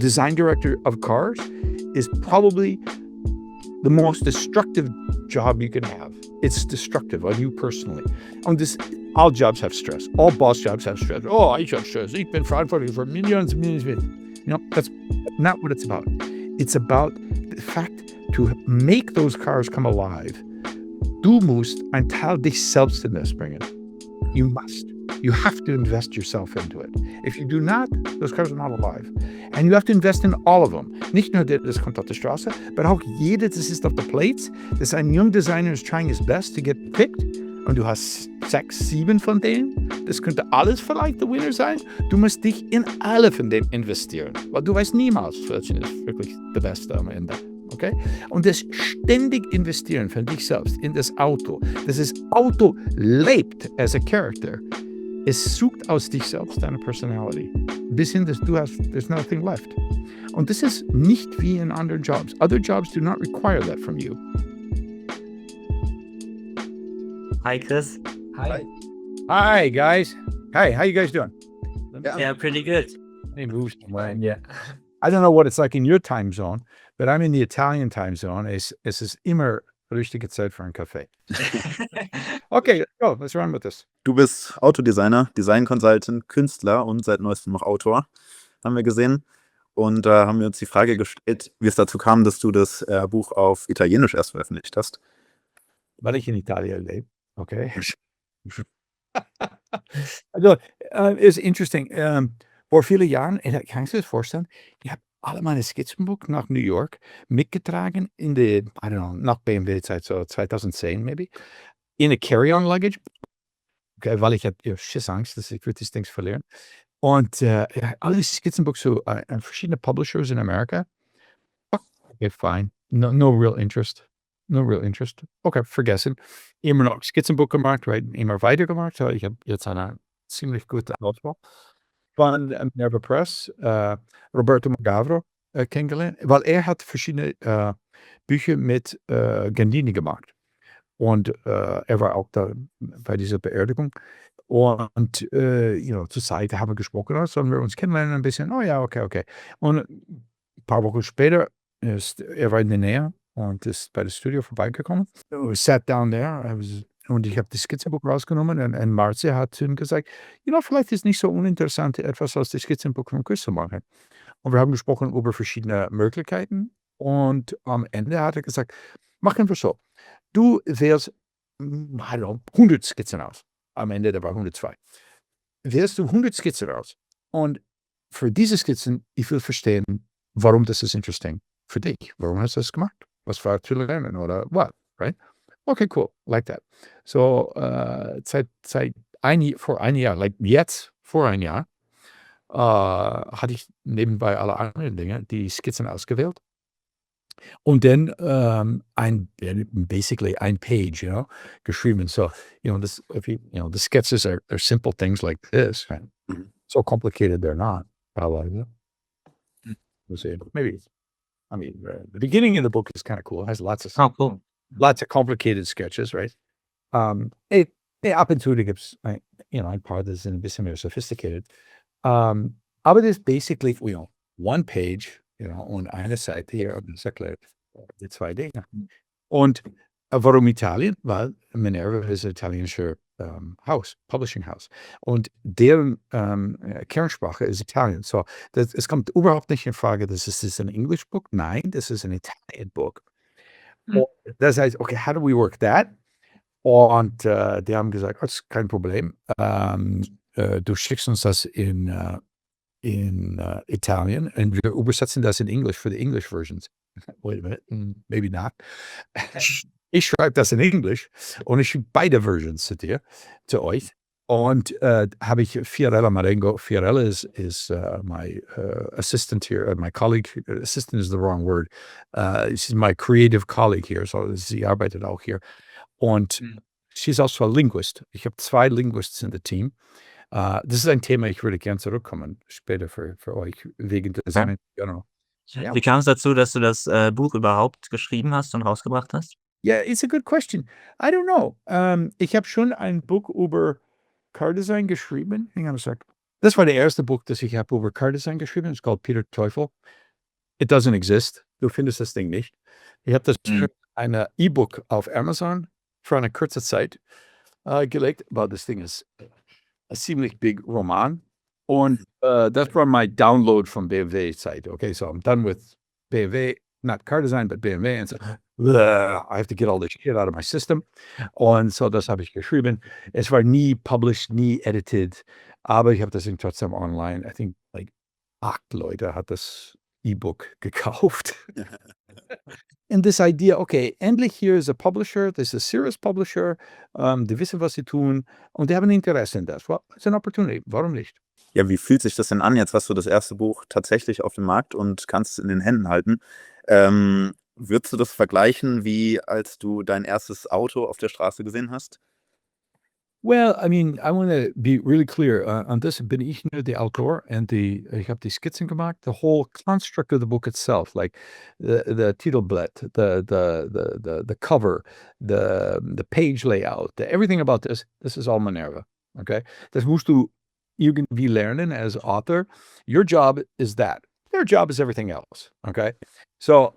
design director of cars is probably the most destructive job you can have. It's destructive on you personally. All jobs have stress. All boss jobs have stress. Oh, ich habe Stress. Ich bin verantwortlich für Millions and millions. That's not what it's about. It's about the fact to make those cars come alive. Du musst ein Teil dich selbst in das bringen. You must. You have to invest yourself into it. If you do not, those cars are not alive. And you have to invest in all of them. Nicht nur das kommt auf die Straße, but auch das ist auf der Plates. Das ein young designer is trying his best to get picked. Und du hast 6, 7 von denen. Das könnte alles vielleicht der Winner sein. Du musst dich in alle von denen investieren. Weil du weißt niemals, welches ist wirklich der Beste am Ende. Okay? Und das ständig investieren von dich selbst in das Auto, dass das Auto lebt as a character, es sucht aus dich selbst deine Personality. Bis hin, dass there's nothing left. Und das ist nicht wie in anderen Jobs. Other jobs do not require that from you. Hi, Chris. Hi. Hi, guys. Hi, how you guys doing? Yeah, pretty good. Let me move somewhere. Yeah. I don't know what it's like in your time zone, but I'm in the Italian time zone. Es ist immer richtige Zeit für einen Kaffee. Okay, let's run with this. Du bist Autodesigner, Design Consultant, Künstler und seit neuestem noch Autor, haben wir gesehen. Und da haben wir uns die Frage gestellt, wie es dazu kam, dass du das Buch auf Italienisch erst veröffentlicht hast. Weil ich in Italien lebe, okay? Also, ist interesting. Vor vielen Jahren, kann ich dir das vorstellen, ich habe alle meine Skizzenbuch nach New York mitgetragen in die, I don't know, nach BMW-Zeit, so 2010 maybe, in a carry-on luggage, okay, weil ich hatte Schissangst, dass ich würde das Ding verlieren. Und alle Skizzenbuch so an verschiedene Publishers in Amerika. Okay, fine. No real interest. No real interest. Okay, vergessen. Immer noch Skizzenbuch gemacht, right? Immer weiter gemacht. So, ich habe jetzt eine ziemlich gute Auswahl von Minerva Press, Roberto Magavro kennengelernt, weil hat verschiedene Bücher mit Gandini gemacht. Und er war auch da bei dieser Beerdigung. Und zur Seite haben wir gesprochen, sollen wir uns kennenlernen ein bisschen. Oh ja, okay. Und ein paar Wochen später er war in der Nähe und ist bei das Studio vorbeigekommen. We sat down there. Und ich habe das Skizzenbuch rausgenommen und Marcia hat ihm gesagt, vielleicht ist nicht so uninteressant, etwas aus dem Skizzenbuch von Chris zu machen. Und wir haben gesprochen über verschiedene Möglichkeiten und am Ende hat er gesagt, machen wir so, du wählst 100 Skizzen aus. Am Ende, da war 102. Wählst du 100 Skizzen aus und für diese Skizzen, ich will verstehen, warum das ist interesting für dich. Warum hast du das gemacht? Was war zu lernen oder what, right? Okay, cool, like that. So, vor ein Jahr, like jetzt, vor ein Jahr, hatte ich nebenbei alle anderen Dinge, die Skizzen ausgewählt. Und dann basically ein Page, geschrieben. So, the sketches are simple things like this. Right? Mhm. So complicated they're not. Probably. We'll see. Maybe. I mean, the beginning of the book is kind of cool. It has lots of Cool. lots of complicated sketches, right? Ab und zu gibt's ein paar, das sind ein bisschen mehr sophisticated. Aber das ist basically, one page, und eine Seite hier und das erklärt die zwei Dinge. Und warum Italien? Weil Minerva ist ein italienischer Publishing House. Und deren Kernsprache ist Italien. So, es kommt überhaupt nicht in Frage, dass es ist ein English book. Nein, das ist ein Italian book. Und das heißt, okay, how do we work that? Und die haben gesagt, das ist kein Problem. Du schickst uns das in Italien und wir übersetzen das in English für die English versions. Wait a minute, maybe not. Ich schreibe das in English und ich schicke beide Versions zu euch. Und habe ich Fiorella Marengo. Fiorella is my assistant here, my colleague. Assistant is the wrong word. She's my creative colleague here, so sie arbeitet auch hier. Und she's also a linguist. Ich habe 2 Linguists in the team. Das ist ein Thema, ich würde gern zurückkommen später für euch, wegen Design in general. Ja. Wie kam es dazu, dass du das Buch überhaupt geschrieben hast und rausgebracht hast? Yeah, it's a good question. I don't know. Ich habe schon ein Buch über Car Design geschrieben. Hang on a sec. Das war der erste Buch, das ich habe über Car Design geschrieben. It's called Peter Teufel. It doesn't exist. Du findest das Ding nicht. Ich habe das Mhm. eine E-Book auf Amazon für eine kurze Zeit gelegt, aber das Ding ist ein ziemlich big Roman. Und das war my download from BMW Zeit. Okay, so I'm done with BMW, not car design, but BMW. And so, I have to get all this shit out of my system. Und so, das habe ich geschrieben. Es war nie published, nie edited, aber ich habe das Ding trotzdem online. I think like 8 Leute hat das E-Book gekauft. And this idea, okay, endlich hier ist a publisher, this is a serious publisher, die wissen, was sie tun und die haben Interesse in das. Well, it's an opportunity. Warum nicht? Ja, wie fühlt sich das denn an? Jetzt hast du das erste Buch tatsächlich auf dem Markt und kannst es in den Händen halten. Würdest du das vergleichen, wie als du dein erstes Auto auf der Straße gesehen hast? Well, I mean, I want to be really clear. An das bin ich nur der Autor und ich habe die Skizzen gemacht. The whole construct of the book itself, like the Titelblatt, the cover, the page layout, everything about this is all Minerva. Okay, das musst du irgendwie lernen as author. Your job is that. Their job is everything else. Okay, so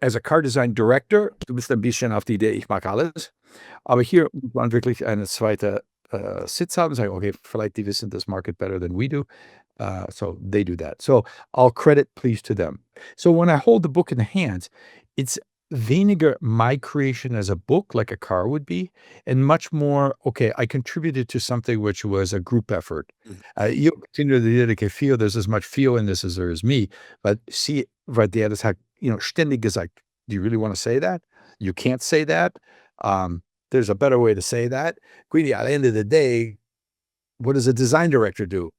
as a car design director, du bist ein bisschen auf die Idee, ich mag alles. Aber hier muss man wirklich eine zweite Sitz haben, sagen, okay, vielleicht die wissen das market better than we do. So they do that. So all credit, please, to them. So when I hold the book in the hands, it's weniger my creation as a book, like a car would be, and much more, okay, I contributed to something which was a group effort. Io continuo a dire che Fio, there's as much Fio in this as there is me, but see, right there, das hat, ständig gesagt, do you really want to say that? You can't say that. There's a better way to say that. Quindi, at the end of the day, what does a design director do?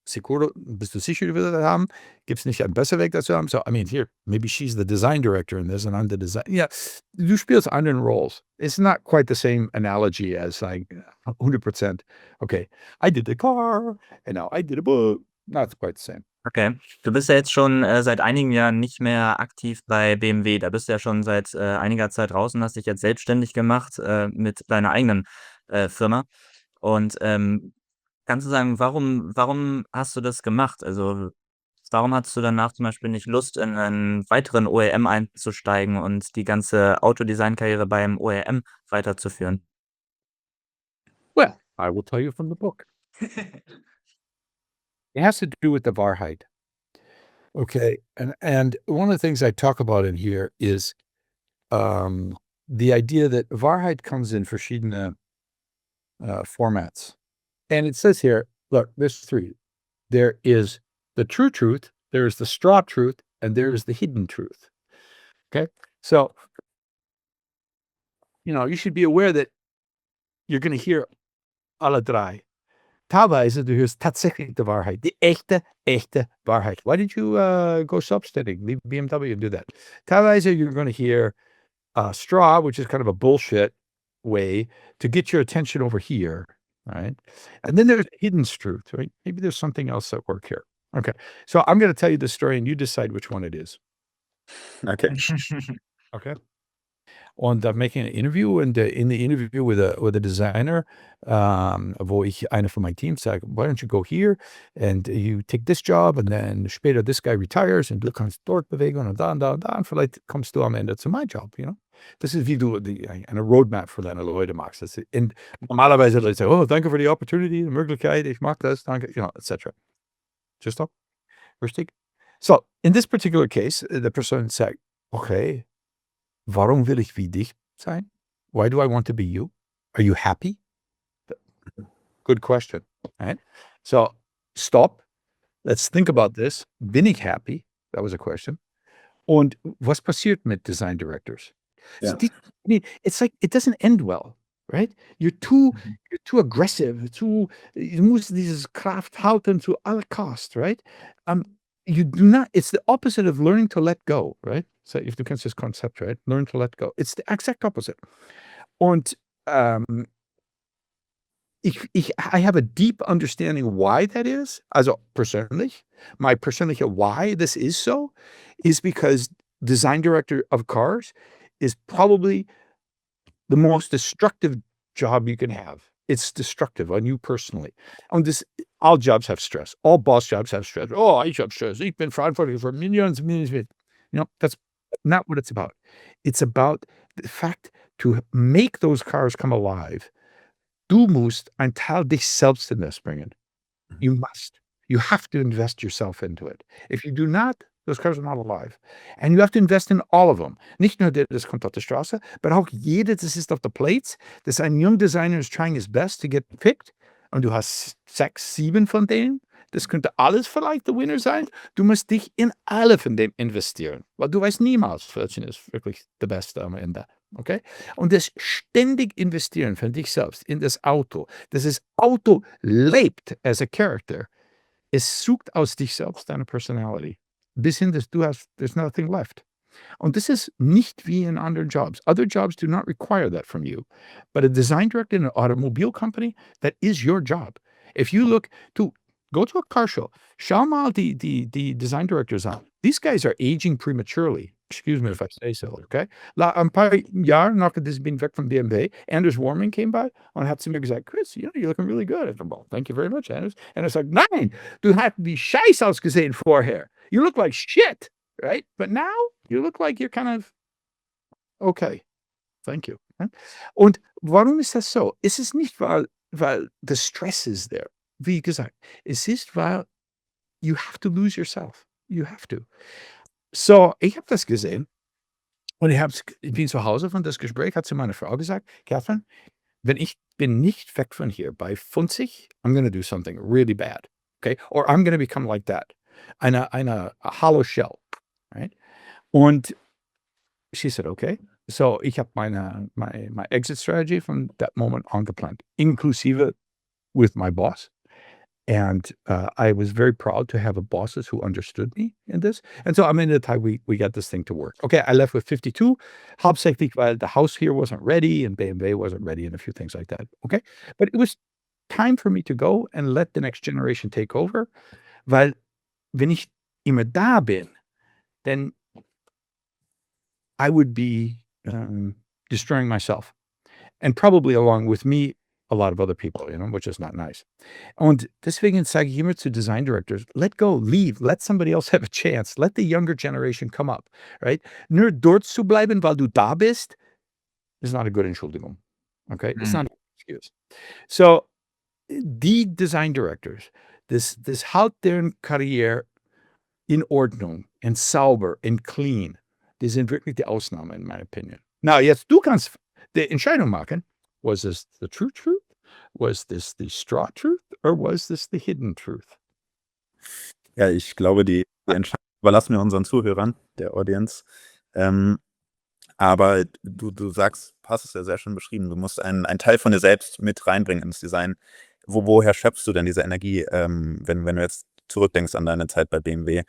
Sicuro, bist du sicher, du willst das haben? Gibt's nicht einen besseren Weg dazu haben? So, I mean, here, maybe she's the design director and there's an under design. Yeah, du spielst anderen roles. It's not quite the same analogy as like 100%. Okay, I did the car and now I did a book. Not quite the same. Okay. Du bist ja jetzt schon, seit einigen Jahren nicht mehr aktiv bei BMW. Da bist du ja schon seit, einiger Zeit raus und hast dich jetzt selbstständig gemacht, mit deiner eigenen, Firma. Und, kannst du sagen, warum hast du das gemacht? Also, warum hattest du danach zum Beispiel nicht Lust, in einen weiteren OEM einzusteigen und die ganze Autodesign-Karriere beim OEM weiterzuführen? Well, I will tell you from the book. It has to do with the Wahrheit. Okay, and one of the things I talk about in here is the idea that Wahrheit comes in verschiedene formats. And it says here, look, there's 3. There is the true truth, there is the straw truth, and there is the hidden truth. Okay? So, you should be aware that you're going to hear alle 3. Teilweise, du hörst tatsächlich die Wahrheit, die echte Wahrheit. Why did you go selbstständig, leave BMW and do that? Teilweise, you're going to hear straw, which is kind of a bullshit way to get your attention over here, right? And then there's hidden truth, right? Maybe there's something else at work here. Okay, so I'm going to tell you the story and you decide which one it is. Okay. Okay. Und I'm making an interview and in the interview with a designer, wo ich einer von my team sage, why don't you go here and you take this job and then später this guy retires und du kannst dort bewegen und da und da und da und vielleicht kommst du am Ende zu meinem Job, Das ist wie du eine Roadmap für deine Leute machst. Und normalerweise Leute sagen, oh, danke für die Opportunity, die Möglichkeit, ich mag das, danke, etc. Just so. Richtig? So, in this particular case, the person said, okay, warum will ich wie dich sein? Why do I want to be you? Are you happy? Good question, right? So, stop. Let's think about this. Bin ich happy? That was a question. Und was passiert mit Design Directors? So Ja. it's like, it doesn't end well, right? You're too aggressive, du musst dieses Kraft halten to all cost, right? You do not, it's the opposite of learning to let go, right? So if du kennst das Konzept, right? Learn to let go. It's the exact opposite. Und I have a deep understanding why that is. Also persönlich, my persönliche why this is so is because design director of cars is probably the most destructive job you can have. It's destructive on you personally. Und all jobs have stress. All boss jobs have stress. Oh, ich habe Stress. Ich bin verantwortlich für Millions and millions. That's not what it's about. It's about the fact to make those cars come alive. Du musst ein Teil dich selbst in das bringen. You must. You have to invest yourself into it. If you do not, those cars are not alive. And you have to invest in all of them. Nicht nur das kommt auf die Straße, but auch jede, das ist auf the plates. Das ein young designer is trying his best to get picked. Und du hast 6, 7 von denen. Das könnte alles vielleicht der Winner sein. Du musst dich in alle von dem investieren. Weil du weißt niemals, welchen ist wirklich der Beste am Ende. Okay? Und das ständig investieren von dich selbst in das Auto, dass das Auto lebt as a character, es sucht aus dich selbst deine Personality. Bis hin, dass du hast, there's nothing left. Und das ist nicht wie in anderen Jobs. Other jobs do not require that from you. But a design director in an automobile company, that is your job. If you look to go to a car show, schau mal die design directors an. These guys are aging prematurely. Excuse me if I say so, okay? Ein paar Jahre nachdem ich bin weg von BMW, Anders Warman came by und hat zu mir gesagt, Chris, you're looking really good. I said, well, thank you very much, Anders. And I was like, nein, du hast wie Scheiß ausgesehen vorher. You look like shit, right? But now you look like you're kind of okay. Thank you. Und warum ist das so? Es ist nicht, weil the stress is there. Wie gesagt, es ist, weil you have to lose yourself. You have to. So, ich habe das gesehen und ich bin zu Hause von das Gespräch, hat zu meiner Frau gesagt, Catherine, wenn ich bin nicht weg von hier bei 50, I'm going to do something really bad, okay? Or I'm going to become like that. Eine hollow shell, right? Und she said, okay. So, ich habe my exit strategy from that moment on geplant, inklusive with my boss. And I was very proud to have a bosses who understood me in this. And so, I mean, at the time we got this thing to work. Okay, I left with 52, hauptsächlich, weil the house here wasn't ready and BMW wasn't ready and a few things like that. Okay, but it was time for me to go and let the next generation take over, weil wenn ich immer da bin, then I would be destroying myself and probably along with me a lot of other people, which is not nice. Und deswegen sage ich immer zu design directors, let go, leave, let somebody else have a chance, let the younger generation come up, right? Nur dort zu bleiben, weil du da bist, is not a good Entschuldigung, okay? It's not an excuse. So, die design directors, das hält deren Karriere in Ordnung, in sauber, in clean, die sind wirklich die Ausnahme in meiner Opinion. Now, jetzt du kannst die Entscheidung machen, was this the true truth? Was this the straw truth? Or was this the hidden truth? Ja, ich glaube, die Entscheidung überlassen wir unseren Zuhörern, der Audience. Aber du sagst, hast es ja sehr schön beschrieben, du musst einen Teil von dir selbst mit reinbringen ins Design. Woher schöpfst du denn diese Energie, wenn du jetzt zurückdenkst an deine Zeit bei BMW?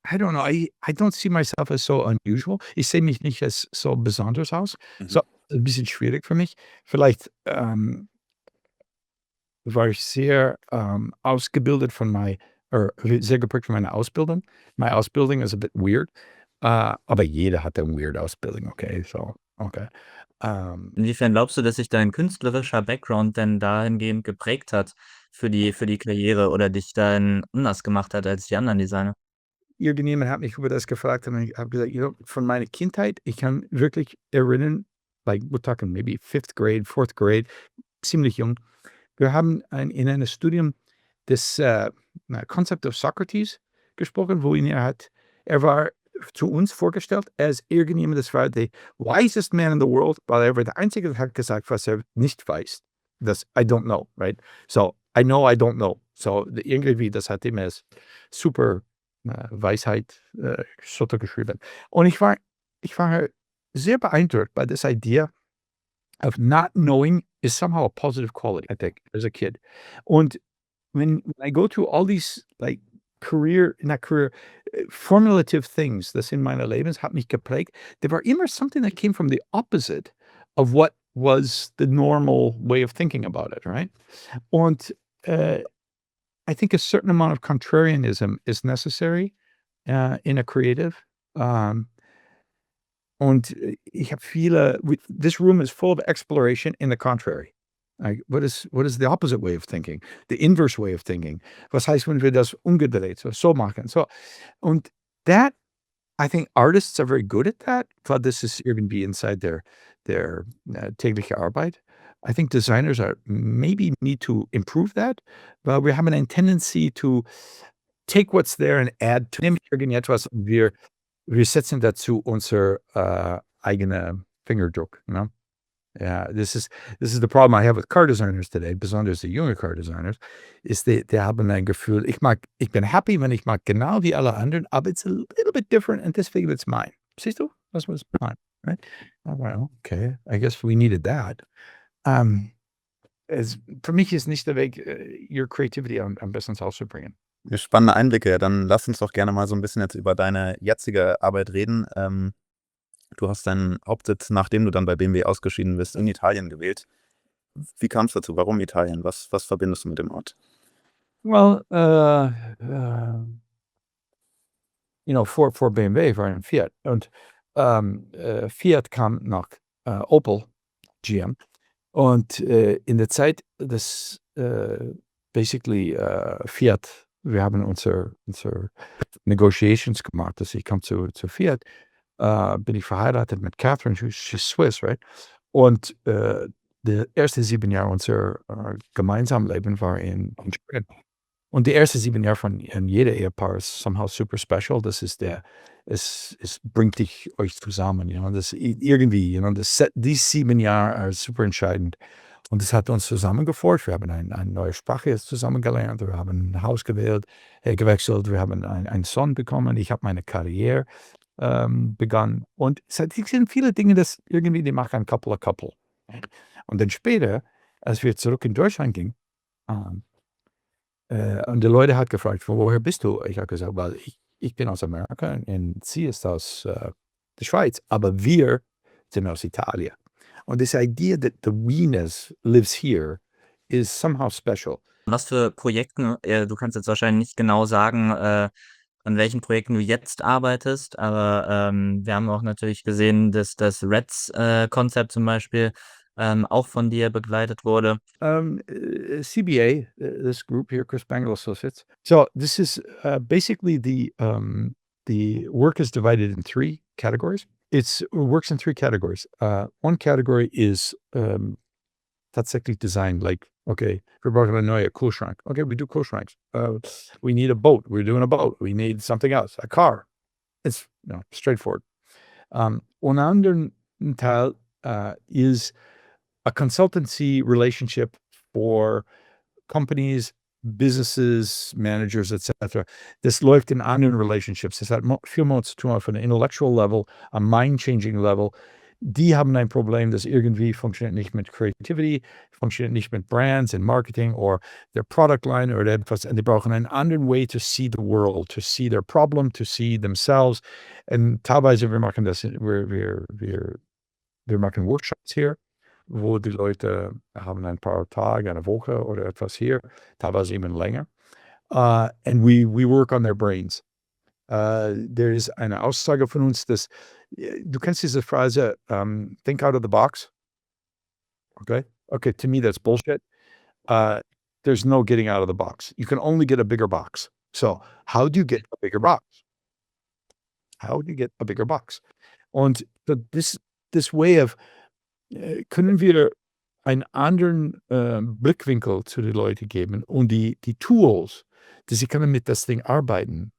I don't know. I don't see myself as so unusual. Ich sehe mich nicht als so besonders aus. So ein bisschen schwierig für mich. Vielleicht war ich sehr ausgebildet sehr geprägt von meiner Ausbildung. My Ausbildung is a bit weird. Aber jeder hat eine weird Ausbildung, okay? So, okay. Inwiefern glaubst du, dass sich dein künstlerischer Background denn dahingehend geprägt hat für die Karriere oder dich dann anders gemacht hat als die anderen Designer? Irgendjemand hat mich über das gefragt und ich habe gesagt, von meiner Kindheit, ich kann wirklich erinnern, like we're talking maybe 5th grade, 4th grade, ziemlich jung. Wir haben in einem Studium das Concept of Socrates gesprochen, wo er war zu uns vorgestellt als irgendjemand, das war der wisest man in the world, weil er war der Einzige, der hat gesagt, was er nicht weiß. Das I don't know, right? So, I know I don't know. So, irgendwie, das hat ihm als super Weisheit geschrieben. Und ich war sehr beeindruckt by this idea of not knowing is somehow a positive quality, I think, as a kid. Und when I go through all these like formulative things, das in meiner Lebens hat mich geprägt, there were immer something that came from the opposite of what was the normal way of thinking about it, right? Und I think a certain amount of contrarianism is necessary in a creative. Und ich habe this room is full of exploration in the contrary. What is the opposite way of thinking? The inverse way of thinking. Was heißt, wenn wir das umgedreht so machen? So, und that, I think artists are very good at that, weil das ist irgendwie inside their tägliche Arbeit. I think designers are maybe need to improve that, weil wir haben eine tendency to take what's there and add to irgendetwas. Wir setzen dazu unser eigene Fingerdruck, you know? Yeah, this is the problem I have with car designers today, besonders die junge car designers, ist die haben ein Gefühl, ich bin happy, wenn ich mag genau wie alle anderen, aber it's a little bit different and deswegen it's mine. Siehst du? Das was mine, right? Oh, well, okay, I guess we needed that. Für mich ist nicht der Weg, your creativity am besten auszubringen. Spannende Einblicke. Dann lass uns doch gerne mal so ein bisschen jetzt über deine jetzige Arbeit reden. Du hast deinen Hauptsitz, nachdem du dann bei BMW ausgeschieden bist, in Italien gewählt. Wie kam es dazu? Warum Italien? Was verbindest du mit dem Ort? Well, for BMW war ein Fiat und Fiat kam nach Opel, GM und in der Zeit des basically Fiat, wir haben unsere Negotiations gemacht, dass ich komme zu Fiat, bin ich verheiratet mit Catherine, she's Swiss, right? Und die ersten 7 Jahre unser gemeinsamen Leben war in Schweden. Und die ersten 7 Jahre von jeder Ehepaar ist somehow super special. Das ist es bringt euch zusammen, das irgendwie, die 7 Jahre ist super entscheidend. Und es hat uns zusammengeführt. Wir haben eine neue Sprache jetzt zusammengelernt. Wir haben ein Haus gewechselt. Wir haben einen Sohn bekommen. Ich habe meine Karriere begann. Und es sind viele Dinge, das irgendwie, die machen ein Couple. Und dann später, als wir zurück in Deutschland gingen, und die Leute hat gefragt, woher bist du? Ich habe gesagt, weil ich bin aus Amerika und sie ist aus der Schweiz, aber wir sind aus Italien. Und this idea that the we-ness lives here is somehow special. Was für Projekten, du kannst jetzt wahrscheinlich nicht genau sagen, an welchen Projekten du jetzt arbeitest, aber wir haben auch natürlich gesehen, dass das Reds-Konzept zum Beispiel auch von dir begleitet wurde. CBA, this group here, Chris Bangle Associates. So this is basically the work is divided in 3 categories. It works in 3 categories. One category is tatsächlich design, like, okay, wir brauchen einen neuen Kühlschrank. Okay, we do Kühlschranks. We need a boat. We're doing a boat. We need something else, a car. It's straightforward. One anderen Teil is a consultancy relationship for companies, businesses, managers, etc. Das läuft in anderen relationships. Das hat viel mehr zu tun auf einem intellectual level, a mind-changing level. Die haben ein Problem, das irgendwie funktioniert nicht mit Creativity, funktioniert nicht mit Brands and Marketing or their product line oder etwas. Und die brauchen einen anderen way to see the world, to see their problem, to see themselves. Und teilweise, wir machen das, wir machen Workshops hier, wo die Leute haben ein paar Tage, eine Woche oder etwas hier, teilweise eben länger. And we work on their brains. There is eine Aussage von uns, dass du kennst diese Phrase, think out of the box. Okay, to me that's bullshit. There's no getting out of the box. You can only get a bigger box. So, how do you get a bigger box? How do you get a bigger box? Und this way of können wir einen anderen Blickwinkel zu den Leuten geben und die Tools, die sie können mit das Ding arbeiten.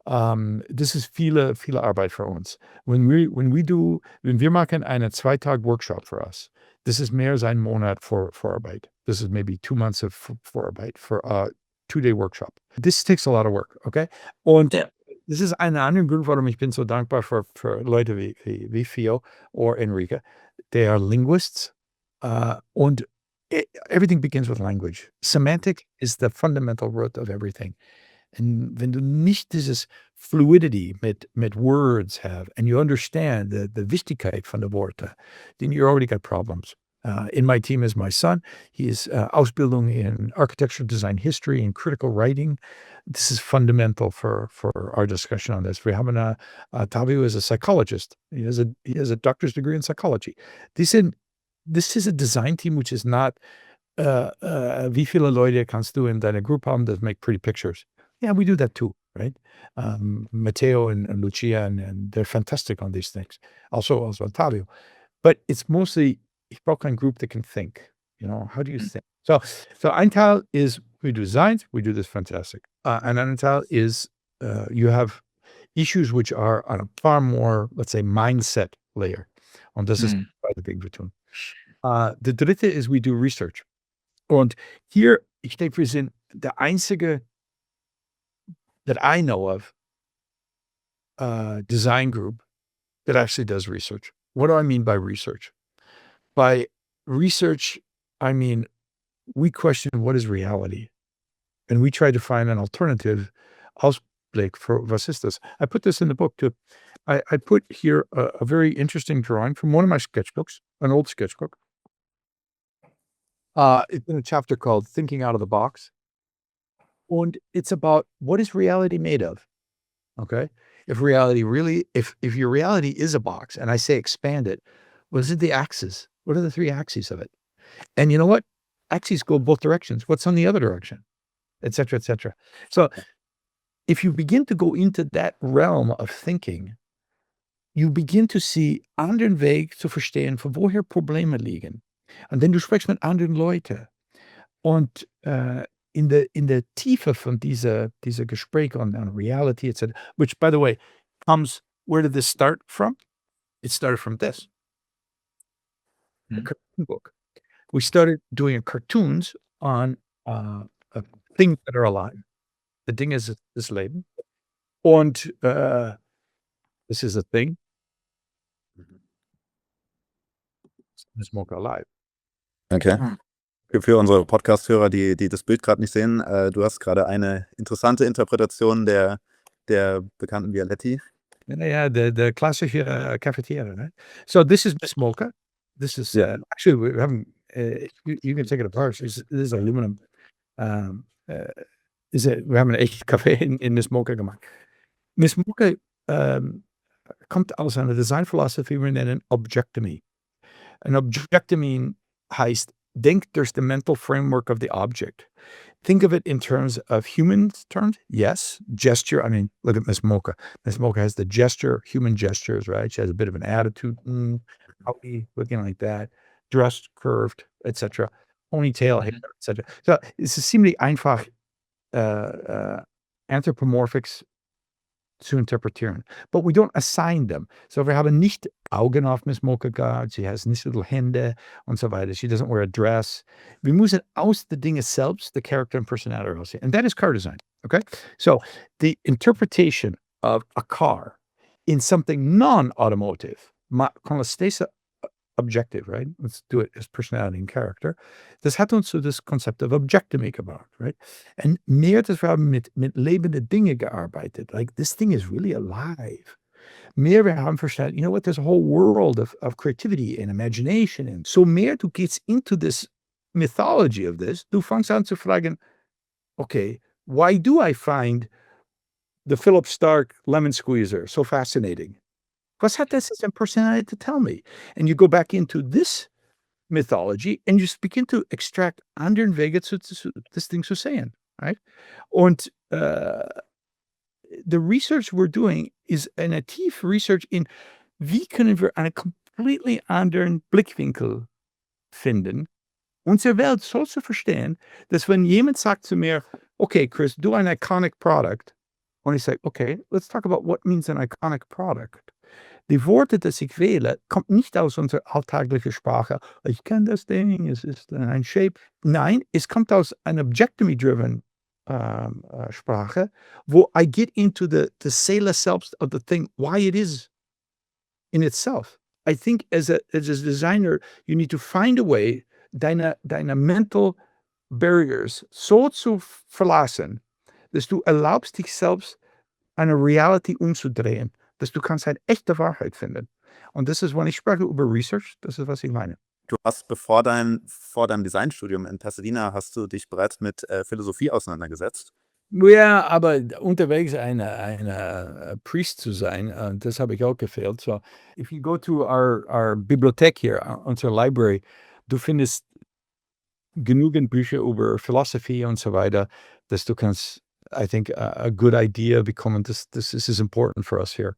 Das ist viele Arbeit für uns. Wenn wir machen einen 2-Tag-Workshop für uns, das ist mehr als ein Monat Vorarbeit. This is maybe 2 months of Vorarbeit for a 2-day workshop. This takes a lot of work, okay? Und das ist ein anderer Grund, warum ich bin so dankbar für Leute wie Theo or Enrique. They are linguists, and everything begins with language. Semantic is the fundamental root of everything. Und wenn du nicht dieses Fluidity mit Words have, and you understand the Wichtigkeit von den Worten, then you already got problems. In my team is my son. He is Ausbildung in architecture, design, history, and critical writing. This is fundamental for our discussion on this. Wir haben Tavio is a psychologist. He has a doctor's degree in psychology. This is a design team which is not wie viele Leute kannst du in deiner Group haben that make pretty pictures? Yeah, we do that too, right? Matteo and Lucia, and they're fantastic on these things. Also Ottavio. But it's mostly, ich brauche eine Group that can think. How do you think? So ein Teil is we do designs, we do this fantastic. And another Teil is you have issues which are on a far more, let's say, mindset layer. Und das ist beide Dinge wir tun. Der dritte is we do research. Und hier, ich denke, wir sind der einzige that I know of design group that actually does research. What do I mean by research? By research, I mean, we question what is reality, and we try to find an alternative Ausblick for was ist das? I put this in the book too. I put here a very interesting drawing from one of my sketchbooks, an old sketchbook. It's in a chapter called Thinking Out of the Box. And it's about what is reality made of? Okay. If reality really, if your reality is a box, and I say expand it, what is it the axes? What are the three axes of it? And you know what? Axes go both directions. What's on the other direction? Et cetera, et cetera. So if you begin to go into that realm of thinking, you begin to see anderen Weg zu verstehen, von woher Probleme liegen. Und dann du sprichst mit anderen Leuten. Und in der Tiefe von dieser Gespräch on reality, etc., which, by the way, comes, where did this start from? It started from this. A cartoon book. We started doing cartoons on things that are alive. The Ding ist das Leben. Und this is a thing. It's more alive. Okay. Für unsere Podcast-Hörer, die das Bild gerade nicht sehen, du hast gerade eine interessante Interpretation der bekannten Vialetti. Yeah, the classic cafeteria, right? So this is Miss Mocha. This is actually we haven't. You can take it apart. This is aluminum. Wir haben echt Kaffee in Miss Mocha gemacht. Miss Mocha kommt aus einer Designphilosophie, wir nennen Objectomy. An objectomy heißt, think there's the mental framework of the object. Think of it in terms of human terms. Yes. Gesture. I mean, look at Miss Mocha. Miss Mocha has the gesture, human gestures, right? She has a bit of an attitude. Howdy, looking like that. Dressed, curved, etc. Ponytail, hair, etc. So it's ziemlich einfach anthropomorphics zu interpretieren. But we don't assign them. So wir haben nicht Augen auf Miss Mocha gehabt, she has nicht little Hände und so weiter. She doesn't wear a dress. Wir müssen aus der Dinge selbst the character and personality aussehen. And that is car design, okay? So the interpretation of a car in something non-automotive, con la stessa objective, right? Let's do it as personality and character. Das hat uns so das Konzept of objectomy gebracht, right? Und mehr, dass wir haben mit lebende Dinge gearbeitet. Like, this thing is really alive. Mehr, wir haben verstanden, you know what, there's a whole world of creativity and imagination. And so mehr du gehst into this mythology of this, du fängst an zu fragen, okay, why do I find the Philip Stark lemon squeezer so fascinating? Was hat das in personality to tell me? And you go back into this mythology and you begin to extract anderen Wege zu this thing zu sehen, right? Und the research we're doing is eine tiefe Research in, wie können wir einen completely anderen Blickwinkel finden, unsere Welt so zu verstehen, dass wenn jemand sagt zu mir, okay, Chris, do an iconic product, und ich sage, okay, let's talk about what means an iconic product. Die Worte, das ich wähle, kommt nicht aus unserer alltäglichen Sprache. Ich kenne das Ding, es ist ein Shape. Nein, es kommt aus einer objectomy-driven Sprache, wo I get into the Seele selbst of the thing, why it is in itself. I think as a designer, you need to find a way, deine mental barriers so zu verlassen, dass du erlaubst, dich selbst eine Reality umzudrehen, dass du kannst eine echte Wahrheit finden. Und das ist, wenn ich spreche über Research, das ist, was ich meine. Du hast vor deinem Designstudium in Pasadena hast du dich bereits mit Philosophie auseinandergesetzt. Ja, aber unterwegs eine Priest zu sein, das habe ich auch gefehlt. So, if you go to our Bibliothek here, unsere Library, du findest genügend Bücher über Philosophie und so weiter, dass du kannst, I think, a good idea bekommen. This is important for us here.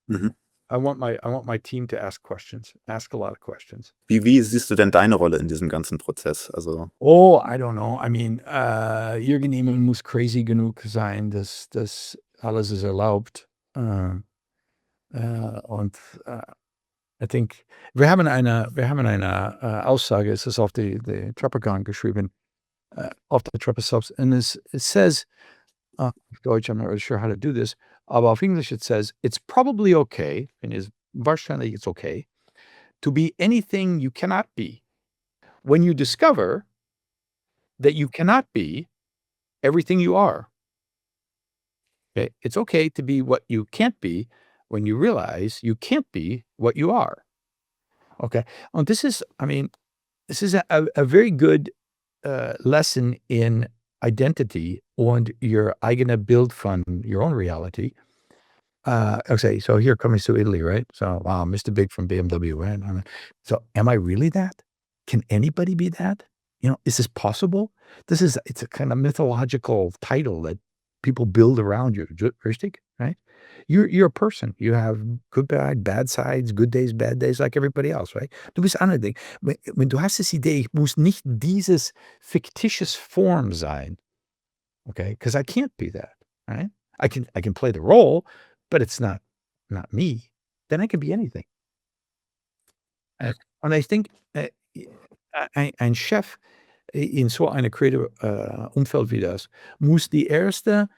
Mhm. I want my team to ask questions, ask a lot of questions. Wie siehst du denn deine Rolle in diesem ganzen Prozess? Also, Oh, I don't know. I mean, irgendjemand muss crazy genug sein, dass alles ist erlaubt. Und I think wir haben eine Aussage, es ist auf die Treppegang geschrieben, auf der Treppe selbst, and it says, auf Deutsch, I'm not really sure how to do this, aber auf English it says, it's probably okay, and is wahrscheinlich it's okay, to be anything you cannot be when you discover that you cannot be everything you are. Okay? It's okay to be what you can't be when you realize you can't be what you are. Okay? Und this is, I mean, this is a very good lesson in identity und your eigene Bild von your own reality. Okay, so here coming to Italy, right? So, wow, Mr. Big from BMW, right? So, am I really that? Can anybody be that? You know, is this possible? It's a kind of mythological title that people build around you, richtig? Right? You're a person. You have good, bad sides, good days, bad days, like everybody else, right? Du bist andere Ding. Wenn du hast das Idee, ich muss nicht dieses fictitious Form sein, okay? Because I can't be that, right? I can play the role, but it's not me. Then I can be anything. Und I think, ein Chef in so einer creative Umfeld wie das muss the erste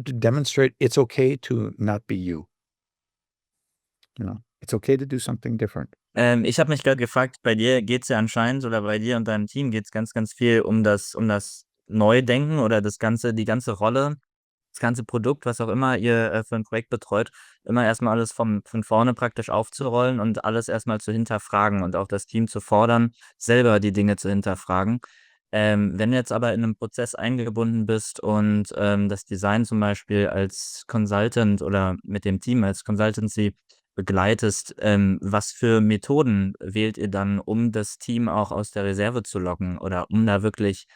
to demonstrate it's okay to not be you. You know, it's okay to do something different. Ich habe mich gerade gefragt, bei dir geht's ja anscheinend oder bei dir und deinem Team geht's ganz, ganz viel um das Neudenken oder die ganze Rolle, das ganze Produkt, was auch immer ihr, für 'n Projekt betreut, immer erst mal alles von vorne praktisch aufzurollen und alles erst mal zu hinterfragen und auch das Team zu fordern, selber die Dinge zu hinterfragen. Wenn du jetzt aber in 'nem Prozess eingebunden bist und, das Design zum Beispiel als Consultant oder mit dem Team als Consultancy begleitest, was für Methoden wählt ihr dann, um das Team auch aus der Reserve zu locken oder um da wirklich,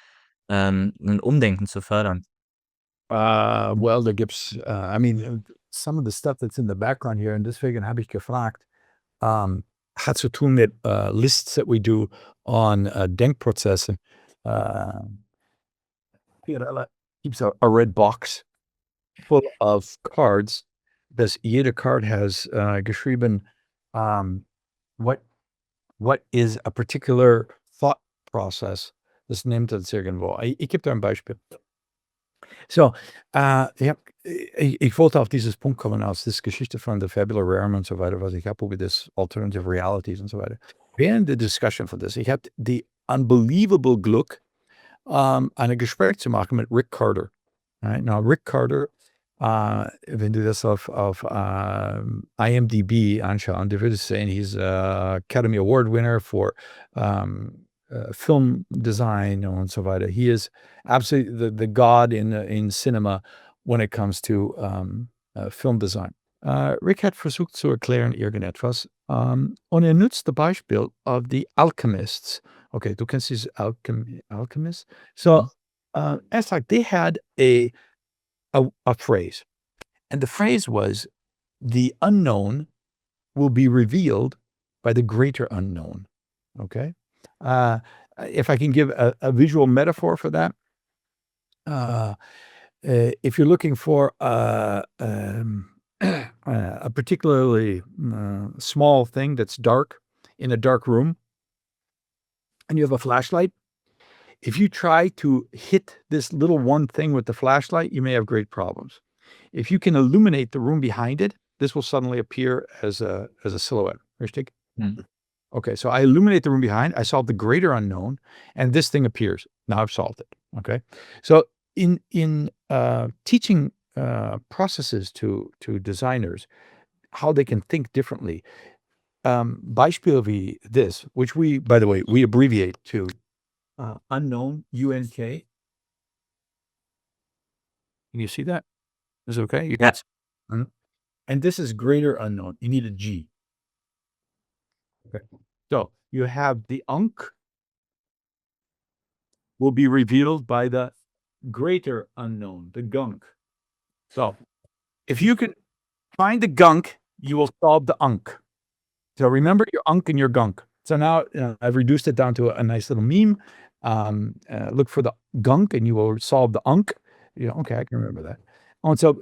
'nen Umdenken zu fördern? Well, da gibt's, I mean, some of the stuff that's in the background here, und deswegen habe ich gefragt, hat zu tun mit lists that we do on Denkprozesse. Hier keeps a red box full of cards. Jeder Card has geschrieben, what is a particular thought process. Das nimmt das irgendwo. Ich gebe dir ein Beispiel. So, ich wollte auf dieses Punkt kommen aus dieser Geschichte von The Fabula Rerum und so weiter, was ich habe über das Alternative Realities und so weiter. Während der Discussion von das, ich hatte die unbelievable Glück, ein Gespräch zu machen mit Rick Carter. Right? Now, Rick Carter, wenn du das auf IMDb anschauen, du würdest sehen, he's Academy Award winner for film design und so weiter. He is absolutely the god in cinema when it comes to film design. Rick hat versucht zu erklären irgendetwas, und nutzt das Beispiel of the alchemists. Okay, du kennst diese alchemists? So, it's like they had a phrase, and the phrase was, the unknown will be revealed by the greater unknown. Okay? If I can give a visual metaphor for that, if you're looking for a particularly small thing that's dark in a dark room, and you have a flashlight, if you try to hit this little one thing with the flashlight, you may have great problems. If you can illuminate the room behind it, this will suddenly appear as a silhouette. Richtig? Mhm. Okay, so I illuminate the room behind, I solve the greater unknown, and this thing appears. Now I've solved it. Okay? So in teaching processes to designers, how they can think differently, Beispiel wie this, which we, by the way, we abbreviate to unknown, UNK. Can you see that? Is it okay? You Ja. And this is greater unknown. You need a G. Okay. So you have the unk will be revealed by the greater unknown, the gunk. So if you can find the gunk, you will solve the unk. So remember your unk and your gunk. So now I've reduced it down to a nice little meme. Look for the gunk and you will solve the unk. Okay, I can remember that. Und so,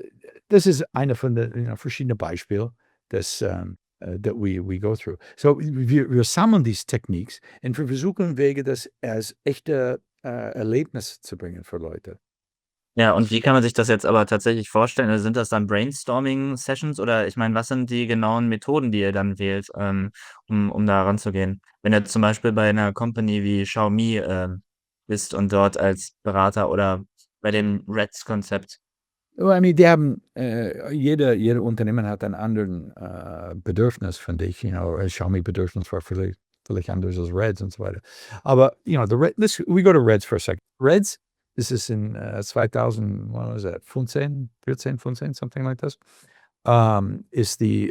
das ist eine von den verschiedenen Beispielen, that we go through. So wir sammeln these techniques und wir versuchen Wege, das als echte Erlebnis zu bringen für Leute. Ja, und wie kann man sich das jetzt aber tatsächlich vorstellen? Also, sind das dann Brainstorming-Sessions oder ich meine, was sind die genauen Methoden, die ihr dann wählt, um da ranzugehen? Wenn ihr zum Beispiel bei einer Company wie Xiaomi, bist und dort als Berater oder bei dem REDS-Konzept. Well, I mean, die haben, jede Unternehmen hat einen anderen Bedürfnis, finde ich. Xiaomi-Bedürfnis war vielleicht anders als Reds und so weiter. Aber, we go to Reds for a second. Reds, this is in 2000, what was that, 14, 15, something like this, ist die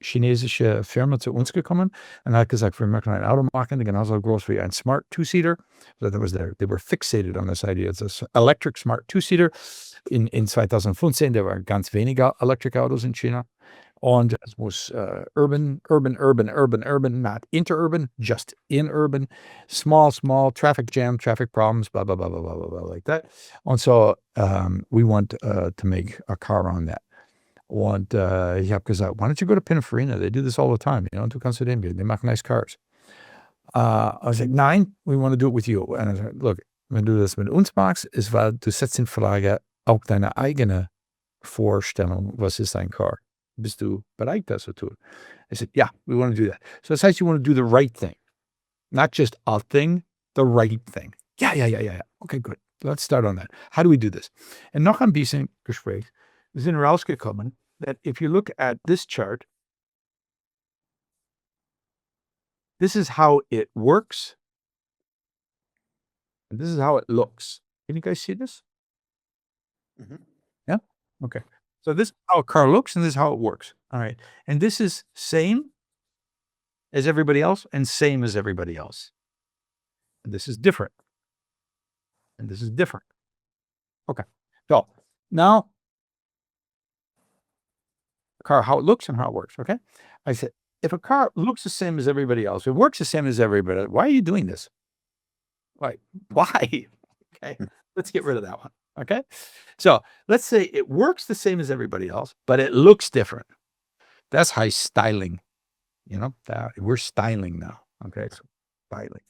chinesische Firma zu uns gekommen und hat gesagt, wir möchten ein Auto machen, genauso groß wie ein Smart Two-Seater. So that was they were fixated on this idea. It's an electric Smart Two-Seater. In 2015, da waren ganz wenige Elektroautos in China. Und es muss urban, not interurban, just in urban, small, traffic jam, traffic problems, blah, blah, blah, blah, blah, blah, like that. And so we want to make a car on that. Und ich habe gesagt, why don't you go to Pininfarina? They do this all the time, du kannst zu denen gehen, they make nice cars. I was like, nein, we want to do it with you. Und I said, look, wenn du das mit uns machst, ist, weil du setzt in Frage auch deine eigene Vorstellung, was ist ein Car? Bist du bereit, das zu tun? I said, yeah, we want to do that. So das heißt, you want to do the right thing. Not just a thing, the right thing. Yeah. Okay, good. Let's start on that. How do we do this? Und noch ein bisschen Gespräch. Wir sind rausgekommen, that if you look at this chart, this is how it works, and this is how it looks. Can you guys see this? Mhm. Yeah? Okay. So this is how a car looks, and this is how it works. All right. And this is same as everybody else, and same as everybody else. And this is different. And this is different. Okay. So now, car, how it looks and how it works, okay? I said, if a car looks the same as everybody else, it works the same as everybody, why are you doing this? Why? Okay, let's get rid of that one, okay? So let's say it works the same as everybody else, but it looks different. That's high styling, that we're styling now, okay? So styling.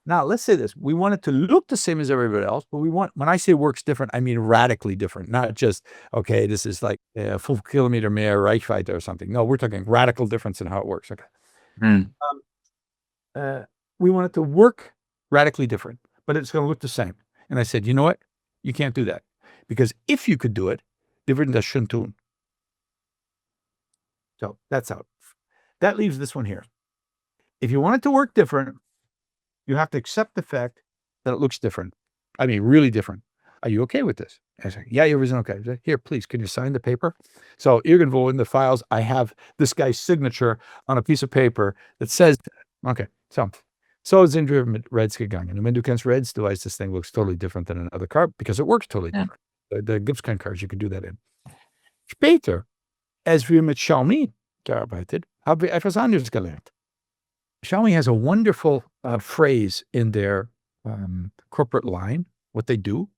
Now, let's say this. We want it to look the same as everybody else, but when I say works different, I mean radically different, not just, okay, this is like a full kilometer mehr Reichweite or something. No, we're talking radical difference in how it works, okay? We want it to work radically different, but it's going to look the same. And I said, you know what? You can't do that. Because if you could do it, die würden das schon tun. So that's out. That leaves this one here. If you want it to work different, you have to accept the fact that it looks different. I mean, really different. Are you okay with this? I said, yeah, everything's okay. I said, here, please, can you sign the paper? So irgendwo in the files, I have this guy's signature on a piece of paper that says, okay, so sind wir mit Reds gegangen. Und wenn du kennst Reds, du weißt, this thing looks totally different than another car because it works totally different. The gibt's kein cars, you can do that in. Später, als wir mit Xiaomi gearbeitet, haben wir etwas anderes gelernt. Xiaomi has a wonderful phrase in their corporate line, what they do.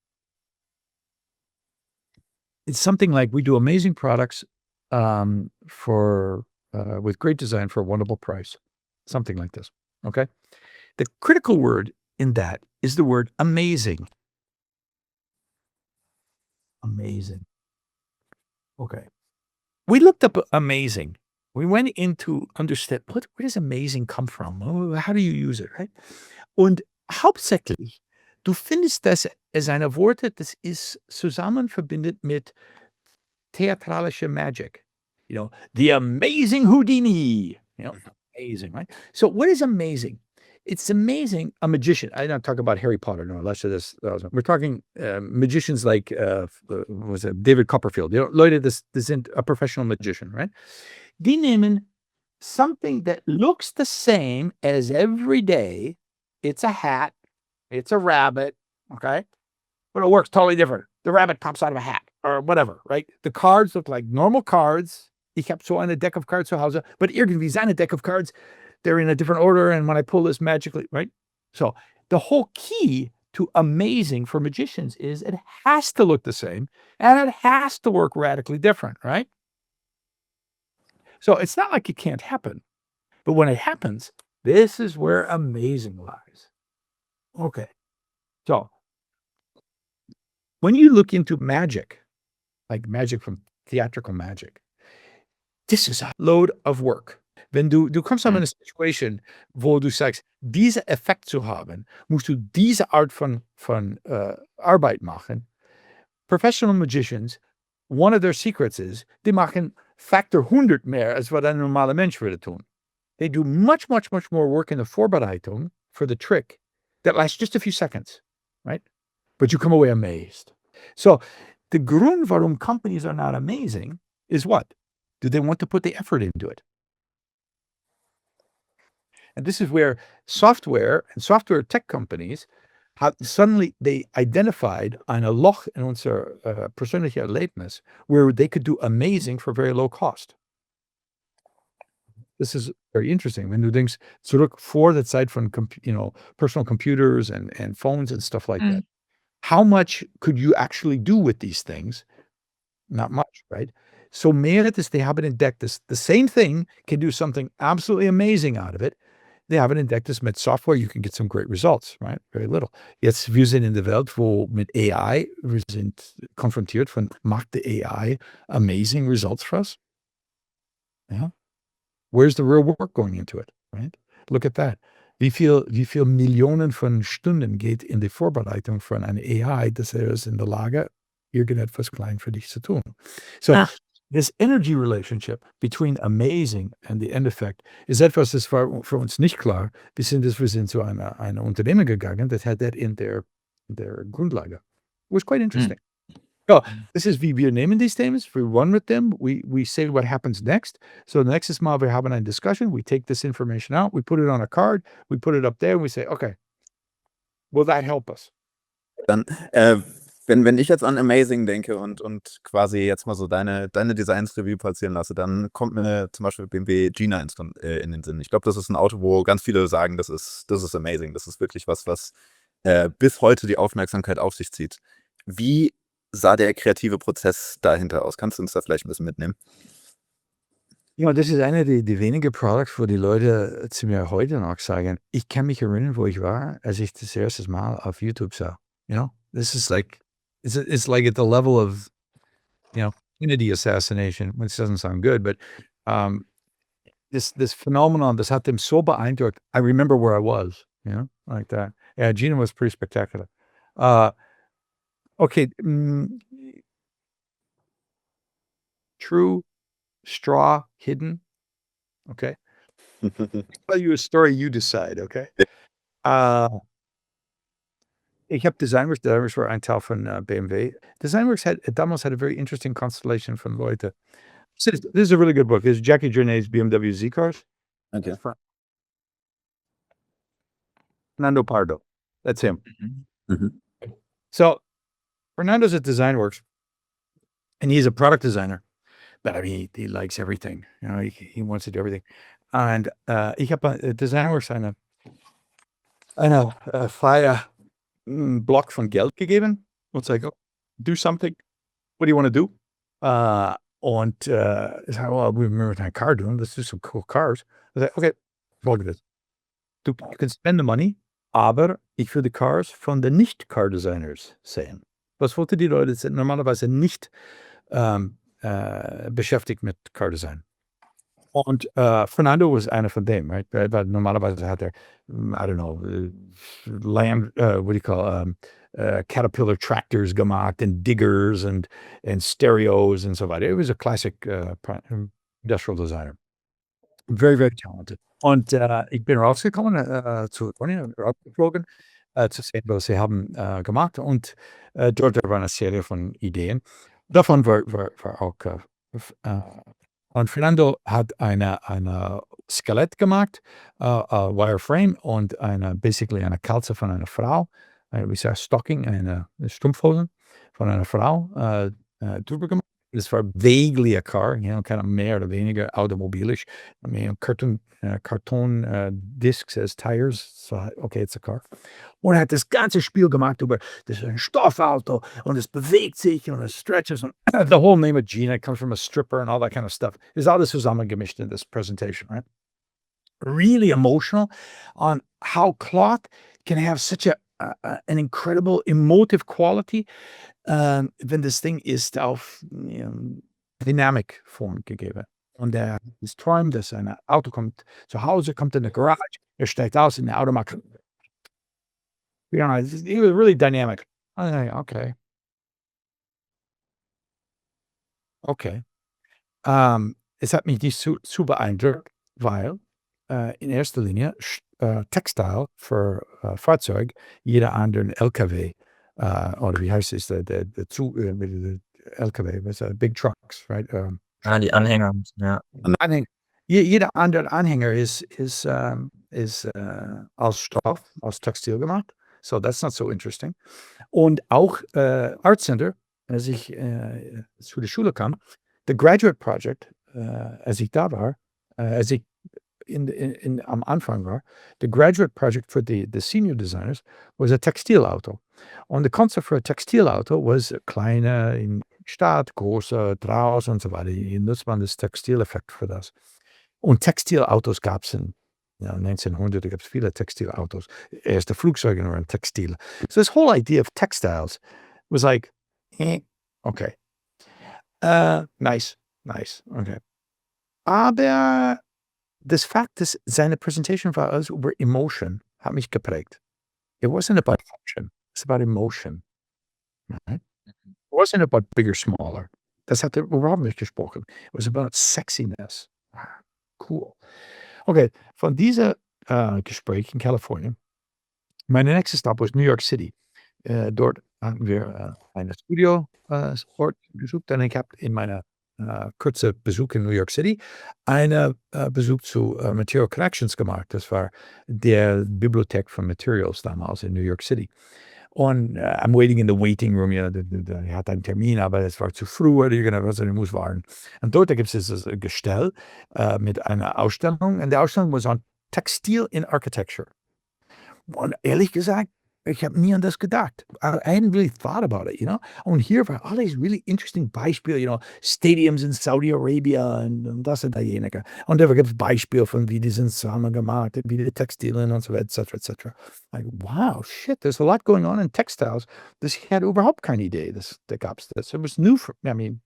It's something like, we do amazing products with great design for a wonderful price. Something like this, okay? The critical word in that is the word amazing. Amazing. Okay. We looked up amazing. We went in to understand, where does amazing come from? How do you use it, right? Und hauptsächlich, du findest das als eine Worte, das ist zusammen verbindet mit theatralischer Magic. The amazing Houdini. Amazing, right? So what is amazing? It's amazing, a magician. I don't talk about Harry Potter, no, less of this. We're talking magicians like, David Copperfield. Leute, das sind a professional magician, right? Die nehmen something that looks the same as every day. It's a hat, it's a rabbit, okay? But it works totally different. The rabbit pops out of a hat or whatever, right? The cards look like normal cards. Ich habe so eine Deck of cards zu Hause, but irgendwie seine Deck of cards, they're in a different order, and when I pull this magically, right? So the whole key to amazing for magicians is it has to look the same, and it has to work radically different, right? So it's not like it can't happen, but when it happens, this is where amazing lies. Okay. So when you look into magic, like magic from theatrical magic, this is a load of work. Wenn du kommst aber in eine Situation, wo du sagst, diesen Effekt zu haben, musst du diese Art von Arbeit machen. Professional magicians, one of their secrets is, die machen Faktor 100 mehr, als was ein normaler Mensch würde tun. They do much, much, much more work in the Vorbereitung for the trick that lasts just a few seconds, right? But you come away amazed. So the Grund, warum companies are not amazing is what? Do they want to put the effort into it? And this is where software and software tech companies have suddenly they identified ein Loch in unser persönlicher Erlebnis where they could do amazing for very low cost. This is very interesting. Wenn du denkst, zurück vor der Zeit von personal computers and phones and stuff like that. How much could you actually do with these things? Not much, right? So mehrheres, they haben entdeckt, the same thing can do something absolutely amazing out of it. They haben entdeckt, dass mit Software you can get some great results, right? Very little. Jetzt, wir sind in der Welt, wo mit AI, wir sind konfrontiert von, macht die AI amazing results for us? Yeah. Where's the real work going into it, right? Look at that. Wie viel Millionen von Stunden geht in die Vorbereitung von einer AI, dass ist in der Lage, irgendetwas klein für dich zu tun. So, this energy relationship between amazing and the end effect ist etwas, das war für uns nicht klar. Wir sind zu einer Unternehmen gegangen, that had that in their Grundlage. It was quite interesting. So, this is wie wir nehmen these things, we run with them, we say what happens next. So nächstes Mal, wir haben eine discussion, we take this information out, we put it on a card, we put it up there, and we say, okay, will that help us? Dann, wenn ich jetzt an Amazing denke und quasi jetzt mal so deine Designs Revue passieren lasse, dann kommt mir zum Beispiel BMW Gina in den Sinn. Ich glaube, das ist ein Auto, wo ganz viele sagen, das ist amazing. Das ist wirklich was bis heute die Aufmerksamkeit auf sich zieht. Wie sah der kreative Prozess dahinter aus? Kannst du uns da vielleicht ein bisschen mitnehmen? Ja, das ist eine der wenigen Products, wo die Leute zu mir heute noch sagen, ich kann mich erinnern, wo ich war, als ich das erste Mal auf YouTube sah. You know, this is like, it's like at the level of, Kennedy assassination, which doesn't sound good, but this phenomenon, das hat them so beeindruckt. I remember where I was, like that. Yeah, Gina was pretty spectacular. Okay, true, straw, hidden. Okay. I'll tell you a story, you decide, okay? Ich habe Designworks. Designworks war ein Teil von BMW. Designworks damals had a very interesting constellation von Leute. This is a really good book. This is Jackie Journet's BMW Z Cars. Okay. Fernando Pardo. That's him. Mm-hmm. So Fernando's at Designworks, and he's a product designer. But I mean, he likes everything. He wants to do everything. And ich habe Designworks eine freie Block von Geld gegeben und sage, do something. What do you want to do? Und ich sage, well, we remember that car doing. Let's do some cool cars. I said, okay, folgendes. You can spend the money, aber ich will die Cars von den Nicht-Car-Designers sehen. Was wollten die Leute sind normalerweise nicht beschäftigt mit Car-Design. Und Fernando was einer von dem, right? Weil normalerweise hat I don't know, what do you call Caterpillar tractors gemacht and diggers and stereos and so weiter. It was a classic industrial designer. Very, very talented. Und ich bin rausgekommen zu rausgeflogen zu sehen, was sie haben gemacht. Und dort war eine Serie von Ideen. Davon war auch und Fernando hat eine Skelett gemacht, Wireframe und basically eine Kalze von einer Frau, wie sagt Stocking, eine Strumpfhosen von einer Frau, drüber gemacht. Es war vaguely a car, kind of mehr oder weniger automobilisch. I mean, cartoon discs as tires, so okay, it's a car. Und er hat das ganze Spiel gemacht über, das ist ein Stoffauto und es bewegt sich und es stretches und the whole name of Gina comes from a stripper and all that kind of stuff. Ist alles zusammengemischt in this presentation, right? Really emotional on how cloth can have such an incredible emotive quality, wenn das Ding ist auf Dynamikform gegeben. Und er ist träumt, dass ein Auto kommt zu Hause, kommt in die Garage, er steigt aus und der Auto macht, he was really dynamic. Okay. Okay. Es hat mich nicht zu beeindruckt, weil in erster Linie Textil für Fahrzeug, jeder anderen LKW, oder wie heißt es, der LKW, big trucks, right? Die Anhänger, ja. Anhänger. Jeder andere Anhänger ist aus Stoff, aus Textil gemacht. So that's not so interesting. Und auch Art Center, als ich zu der Schule kam, the graduate project, als ich da war, als ich am Anfang war, the graduate project for the senior designers was a Textilauto. Und the concept for a Textilauto was kleine in Stadt, große draußen und so weiter. Hier nutzt man das Textileffekt für das. Und Textilautos gab es in 1900, da gab es viele Textilautos. Erste Flugzeuge waren Textile. So this whole idea of textiles was like, okay. Nice, okay. Aber das Fakt, dass seine Präsentation war alles über Emotion, hat mich geprägt. It wasn't about function, it's about emotion. Right? It wasn't about bigger, smaller. Das hat er überhaupt nicht gesprochen. It was about sexiness. Cool. Okay, von dieser Gespräch in Kalifornien, mein nächster Stop was New York City. Dort haben wir ein Studio-Ort besucht. Und ich habe in meiner kurzen Besuch in New York City einen Besuch zu Material Connections gemacht. Das war der Bibliothek von Materials damals in New York City. Und I'm waiting in the waiting room. Er hat einen Termin, aber es war zu früh oder irgendwas, und ich muss warten. Und dort gibt es das Gestell mit einer Ausstellung. Und die Ausstellung was on Textile in Architecture. Und ehrlich gesagt, ich habe nie an das gedacht. I hadn't really thought about it, Und hier war alles really interesting Beispiele, Stadiums in Saudi Arabia und das und derjenige. Und da gibt es Beispiele von, wie die sind zusammen gemacht, wie die Textilien und so weiter, etc. Like, wow, shit, there's a lot going on in textiles. Ich hatte überhaupt keine Idee, da gab es das. It was new for me. I mean,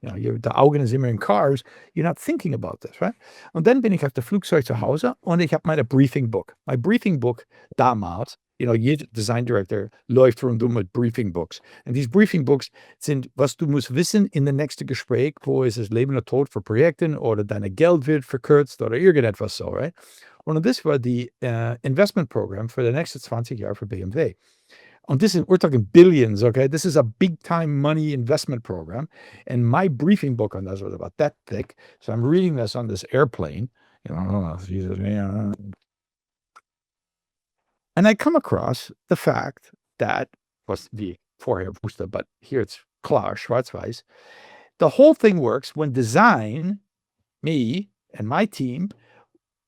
die Augen sind immer in cars, you're not thinking about this, right? Und dann bin ich auf dem Flugzeug zu Hause und ich habe meine Briefing Book. Mein Briefing Book damals, jeder Design Director läuft rundum mit Briefing Books. Und diese Briefing Books sind, was du musst wissen in dem nächsten Gespräch, wo ist es Leben oder Tod für Projekten oder deine Geld wird verkürzt oder irgendetwas so, right? Und das war die Investmentprogramm für die nächsten 20 Jahre für BMW. Und we're talking billions, okay? This is a big time money investment program. And my briefing book on this was about that thick. So I'm reading this on this airplane. And I come across the fact that, was wie vorher wusste, but here it's klar, schwarz-weiß. The whole thing works when design, me and my team,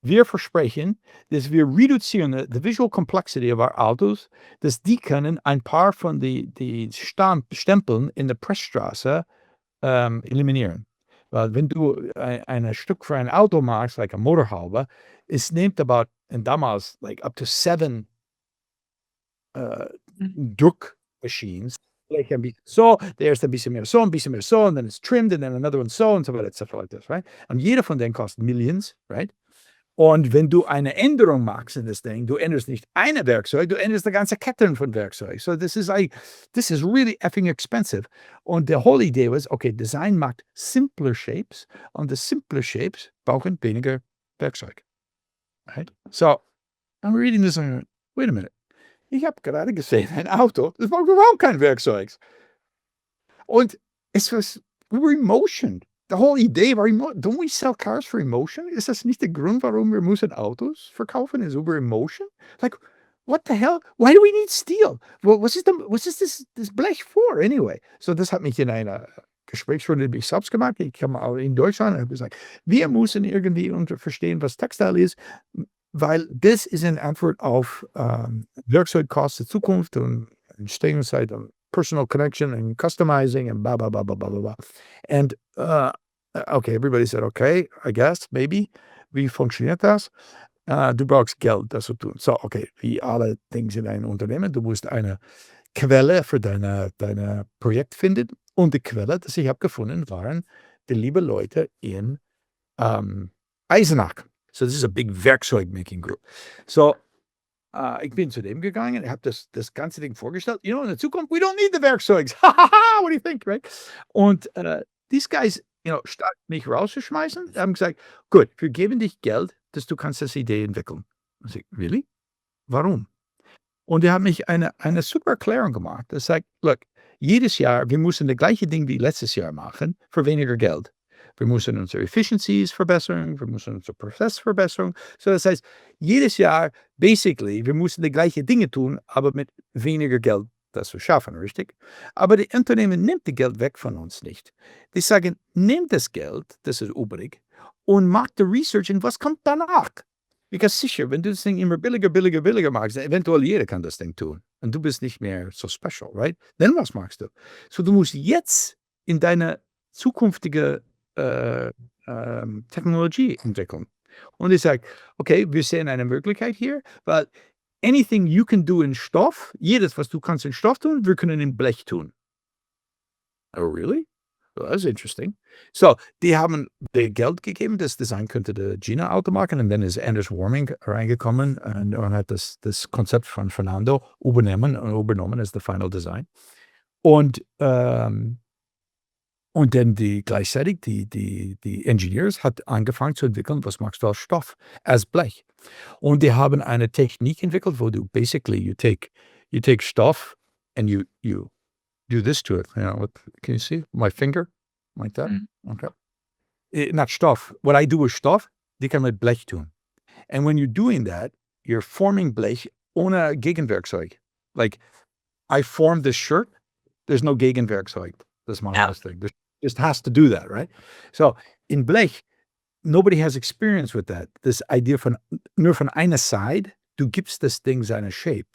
wir versprechen, dass wir reduzieren the visual complexity of our Autos, dass die können ein paar von die Stempeln in der Pressstraße eliminieren. Weil wenn du ein Stück für ein Auto machst, like a Motorhaube, es nimmt about, and damals, like up to 7 Druckmachines. Like ein bisschen so, der erste ein bisschen mehr so, and then it's trimmed, and then another one so, and so weiter, etc. like this, right? Und jeder von denen kostet Millions, right? Und wenn du eine Änderung machst in das Ding, du änderst nicht eine Werkzeug, du änderst eine ganze Kette von Werkzeug. So this is really effing expensive. Und the whole idea was, okay, Design macht simpler Shapes und the simpler Shapes brauchen weniger Werkzeug. Right? So, I'm reading this and wait a minute. Ich habe gerade gesehen, ein Auto, das braucht überhaupt kein Werkzeug. Und es war über Emotion. the whole Idee war don't we sell cars for emotion? Ist das nicht der Grund, warum wir müssen Autos verkaufen, ist über Emotion? Like, what the hell? Why do we need Steel? Was ist das Blech for anyway? So, das hat mich in einer Gesprächsrunde mich selbst gemacht. Ich komme auch in Deutschland und habe gesagt, wir müssen irgendwie verstehen, was Textil ist, weil das ist eine Antwort auf Werkzeugkosten der Zukunft und Entstehungszeit und personal connection and customizing and blah, blah, blah, blah, blah, blah, blah. And okay, everybody said, okay, I guess, maybe. Wie funktioniert das? Du brauchst Geld, das zu tun. So, okay, wie alle Dinge in einem Unternehmen, du musst eine Quelle für dein Projekt finden. Und die Quelle, die ich habe gefunden, waren die liebe Leute in Eisenach. So, this is a big Werkzeug-making group. So, ich bin zu dem gegangen, habe das ganze Ding vorgestellt. In der Zukunft, we don't need the Werkzeugs. What do you think, right? Und these guys, statt mich rauszuschmeißen, haben gesagt, gut, wir geben dich Geld, dass du kannst das Idee entwickeln. Und ich, really? Warum? Und die haben mich eine super Erklärung gemacht. Das sagt, look, jedes Jahr, wir müssen das gleiche Ding wie letztes Jahr machen, für weniger Geld. Wir müssen unsere Efficiencies verbessern, wir müssen unsere Prozessverbesserung. So, das heißt, jedes Jahr, basically, wir müssen die gleichen Dinge tun, aber mit weniger Geld das zu schaffen, richtig? Aber die Unternehmen nimmt das Geld weg von uns nicht. Die sagen, nimm das Geld, das ist übrig, und mach die Research und was kommt danach? Because sicher, wenn du das Ding immer billiger machst, eventuell jeder kann das Ding tun. Und du bist nicht mehr so special, right? Dann was machst du? So, du musst jetzt in deine zukünftige Technologie entwickeln. Und ich sage, okay, wir sehen eine Möglichkeit hier, weil anything you can do in Stoff, jedes, was du kannst in Stoff tun, wir können in Blech tun. Oh, really? Well, that's interesting. So, die haben dir Geld gegeben, das Design könnte der Gina-Auto machen, und dann ist Anders Warming reingekommen und hat das Konzept von Fernando übernommen als the final Design. Und dann gleichzeitig die Engineers hat angefangen zu entwickeln, was machst du aus Stoff, als Blech. Und die haben eine Technik entwickelt, wo du basically, you take stuff and you do this to it. Can you see my finger? Like that? Okay. Not stuff. What I do with stuff, die kann mit Blech tun. And when you're doing that, you're forming Blech ohne Gegenwerkzeug. Like, I formed this shirt, there's no Gegenwerkzeug. Das macht das Ding. Just has to do that, right? So, in Blech, nobody has experience with that. This idea nur von einer Side, du gibst das Ding seine Shape.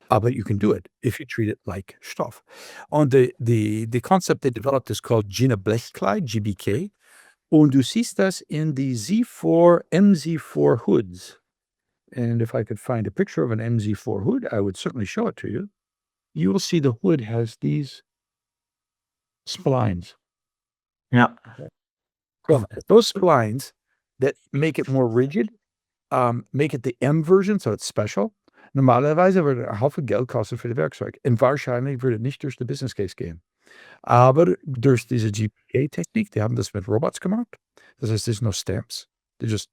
Aber you can do it if you treat it like Stoff. Und the concept they developed is called Gina Blechkleid, GBK. Und du siehst das in die Z4, MZ4 hoods. And if I could find a picture of an MZ4 hood, I would certainly show it to you. You will see the hood has these splines. Ja. Well, those splines that make it more rigid, make it the M version, so it's special. Normalerweise würde ein Haufen Geld kosten für das Werkzeug. Und wahrscheinlich würde nicht durch den Business Case gehen. Aber durch diese GPA-Technik, die haben das mit Robots gemacht. Das heißt, there's no stamps. They just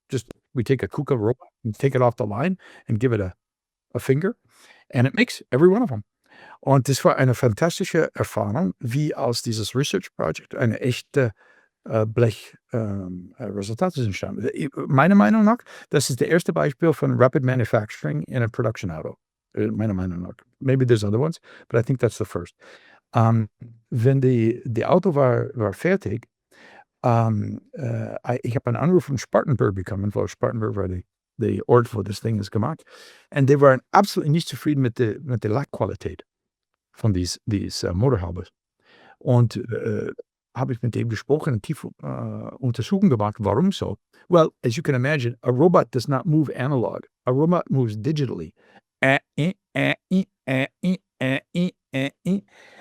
we take a KUKA robot and take it off the line and give it a finger. And it makes every one of them. Und das war eine fantastische Erfahrung, wie aus dieses Research Project eine echte Blech-Resultat ist entstanden. Meiner Meinung nach, das ist das erste Beispiel von Rapid Manufacturing in a Production Auto. Meiner Meinung nach. Maybe there's other ones, but I think that's the first. Wenn die Auto war fertig, ich habe einen Anruf von Spartanburg bekommen, weil Spartanburg war der Ort, wo das Ding ist gemacht. Und die waren absolut nicht zufrieden mit der Lackqualität von these Motorhaube. Und habe ich mit dem gesprochen und tiefe Untersuchung gemacht, warum so? Well, as you can imagine, a robot does not move analog. A robot moves digitally.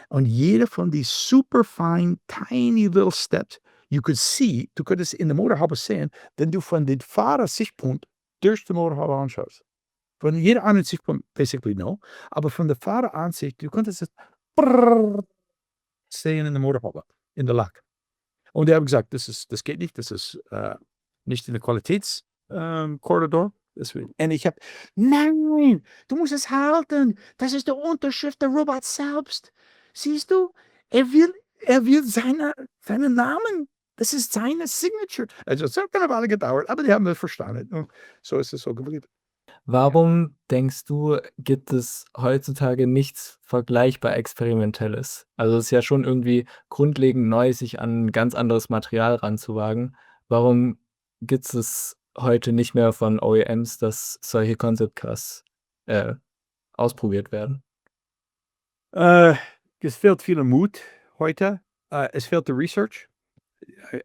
Und jeder von die super fine, tiny little steps, you could see, du könntest in der Motorhaube sehen, wenn du von dem Fahrersichtpunkt durch die Motorhaube anschaust. Von jeder anderen Sichtpunkt, basically no, aber von der Fahreransicht, du konntest es sehen in der Motorhaube, in der Lack. Und die haben gesagt, das geht nicht, das ist nicht in der Qualitätskorridor. Und ich habe, nein, du musst es halten, das ist der Unterschrift der Robot selbst. Siehst du, er will Er will seinen Namen. Das ist seine Signature. Also, es hat eine Weile gedauert, aber die haben das verstanden. Und so ist es so geblieben. Warum denkst du, gibt es heutzutage nichts vergleichbar Experimentelles? Also, es ist ja schon irgendwie grundlegend neu, sich an ganz anderes Material ranzuwagen. Warum gibt es heute nicht mehr von OEMs, dass solche Concept Cars, ausprobiert werden? Es fehlt viel Mut heute. Es fehlt die Research.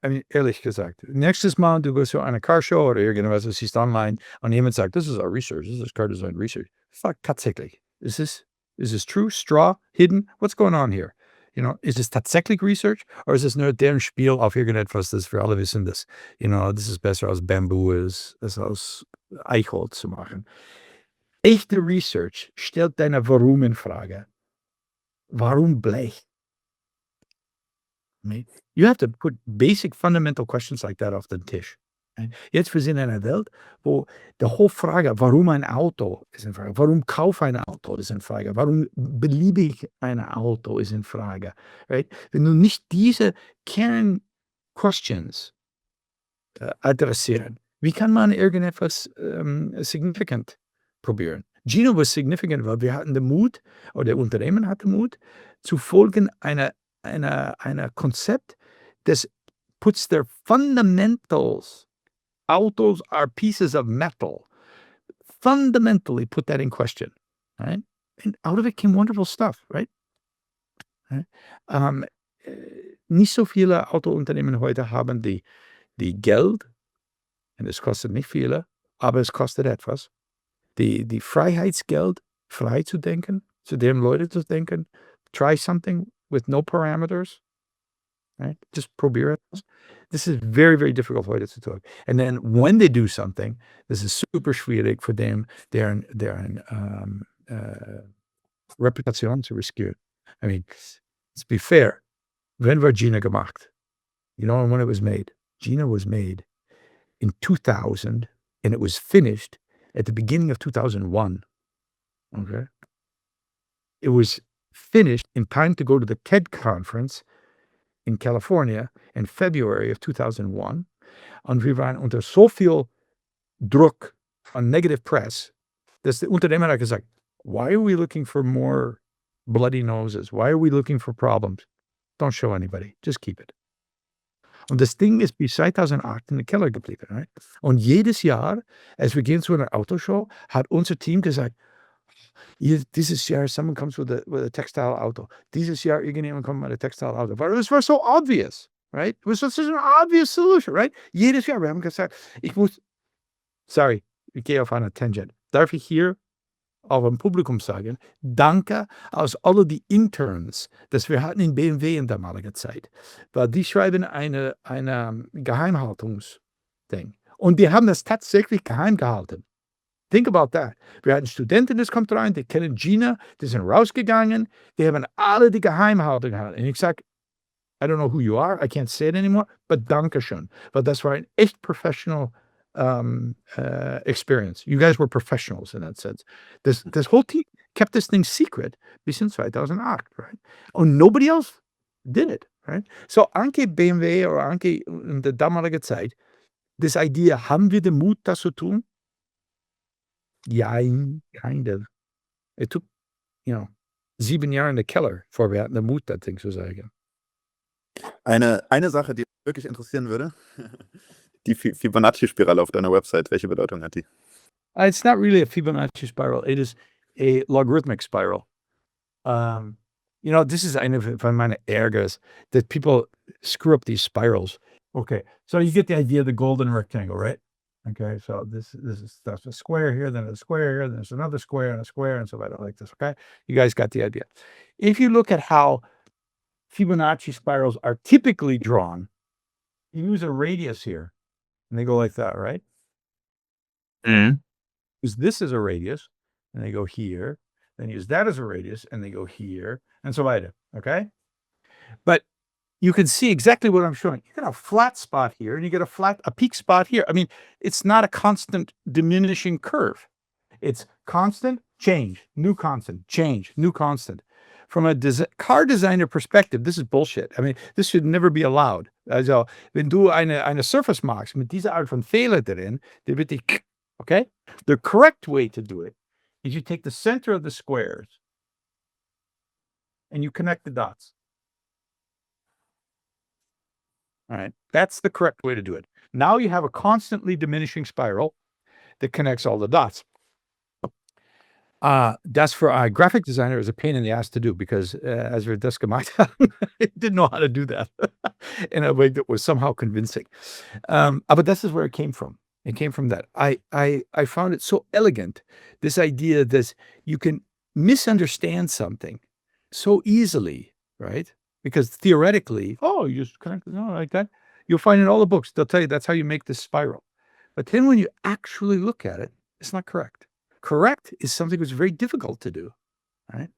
I mean, ehrlich gesagt. Nächstes Mal, du gehst zu einer Carshow oder irgendwas, du siehst online und jemand sagt, this is our research, this is car design research. Fuck, tatsächlich. Is this true? Straw? Hidden? What's going on here? You know, ist es tatsächlich Research oder ist es nur deren Spiel auf irgendetwas, das wir alle wissen, dass, das ist besser aus Bamboo, als aus Eichholz zu machen. Echte Research stellt deine Warum in Frage. Warum Blech? You have to put basic fundamental questions like that auf den Tisch. Jetzt wir sind in einer Welt, wo die whole Frage, warum ein Auto, ist in Frage. Warum kaufe ein Auto, ist in Frage. Warum beliebig ein Auto, ist in Frage. Right? Wenn du nicht diese Kern-Questions adressieren, wie kann man irgendetwas significant probieren? Gino was significant, weil wir hatten den Mut, oder der Unternehmen hatte Mut, zu folgen einer Konzept, das puts their fundamentals. Autos are pieces of metal. Fundamentally put that in question, right? And out of it came wonderful stuff, right? Nicht so viele Autounternehmen heute haben die Geld, und es kostet nicht viele, aber es kostet etwas, die Freiheitsgeld, frei zu denken, zu dem Leute zu denken, try something with no parameters, right? Just probier it. This is very, very difficult heute zu tun. And then when they do something, this is super schwierig für deren Reputation zu riskieren. I mean, let's be fair. When war Gina gemacht? You know when it was made? Gina was made in 2000 and it was finished at the beginning of 2001. Okay? It was finished in time to go to the TED conference in California in February of 2001. Und wir waren unter so viel Druck on negative press, dass der Unternehmer hat gesagt, why are we looking for more bloody noses? Why are we looking for problems? Don't show anybody. Just keep it. Und das Ding ist bis 2008 in der Keller geblieben. Right? Und jedes Jahr, als wir gehen zu einer Autoshow, hat unser Team gesagt, dieses Jahr someone comes with a textile auto. Dieses Jahr irgendjemand kommt mit einem textile auto. Weil es war so obvious, right? It was such an obvious solution, right? Jedes Jahr, wir haben gesagt, ich gehe auf eine Tangent. Darf ich hier auf dem Publikum sagen, danke aus alle die Interns, das wir hatten in BMW in damaliger Zeit. Weil die schreiben eine Geheimhaltungsding. Und die haben das tatsächlich geheim gehalten. Think about that. Wir hatten Studenten, das kommt rein, die kennen Gina, die sind rausgegangen, die haben alle die Geheimhaltung gehalten. Und ich sage, I don't know who you are, I can't say it anymore, but danke schön. Weil das war ein echt professional experience. You guys were professionals in that sense. This whole team kept this thing secret bis in 2008, right? Und nobody else did it, right? So anche BMW oder anche in der damaligen Zeit, this idea, haben wir den Mut, das zu tun? Ja, kind of. It took, 7 Jahre in der Keller, bevor wir hatten den Mut, das Ding zu sagen. Eine Sache, die mich wirklich interessieren würde, die Fibonacci-Spirale auf deiner Website, welche Bedeutung hat die? It's not really a Fibonacci spiral, it is a logarithmic spiral. This is eine von meinen Ärgers, that people screw up these spirals. Okay, so you get the idea of the golden rectangle, right? Okay, so that's a square here, then a square here, then there's another square and a square, and so I don't like this, okay? You guys got the idea. If you look at how Fibonacci spirals are typically drawn, you use a radius here, and they go like that, right? Mhm. Use this as a radius, and they go here, then use that as a radius, and they go here, and so weiter, okay? But you can see exactly what I'm showing. You get a flat spot here, and you get a peak spot here. I mean, it's not a constant diminishing curve. It's constant, change, new constant, change, new constant. from a car designer perspective, this is bullshit. I mean, this should never be allowed. Also, wenn du eine Surface machst mit dieser Art von Fehler drin, der wird dich, okay? The correct way to do it is you take the center of the squares and you connect the dots. All right. That's the correct way to do it. Now you have a constantly diminishing spiral that connects all the dots. Das für a graphic designer is a pain in the ass to do because, as wir das gemacht haben, I didn't know how to do that in a way that was somehow convincing. But this is where it came from. It came from that. I found it so elegant, this idea that you can misunderstand something so easily, right? Because theoretically, you just connect it like that. You'll find in all the books, they'll tell you that's how you make this spiral. But then when you actually look at it, it's not correct. Correct is something that's very difficult to do, right?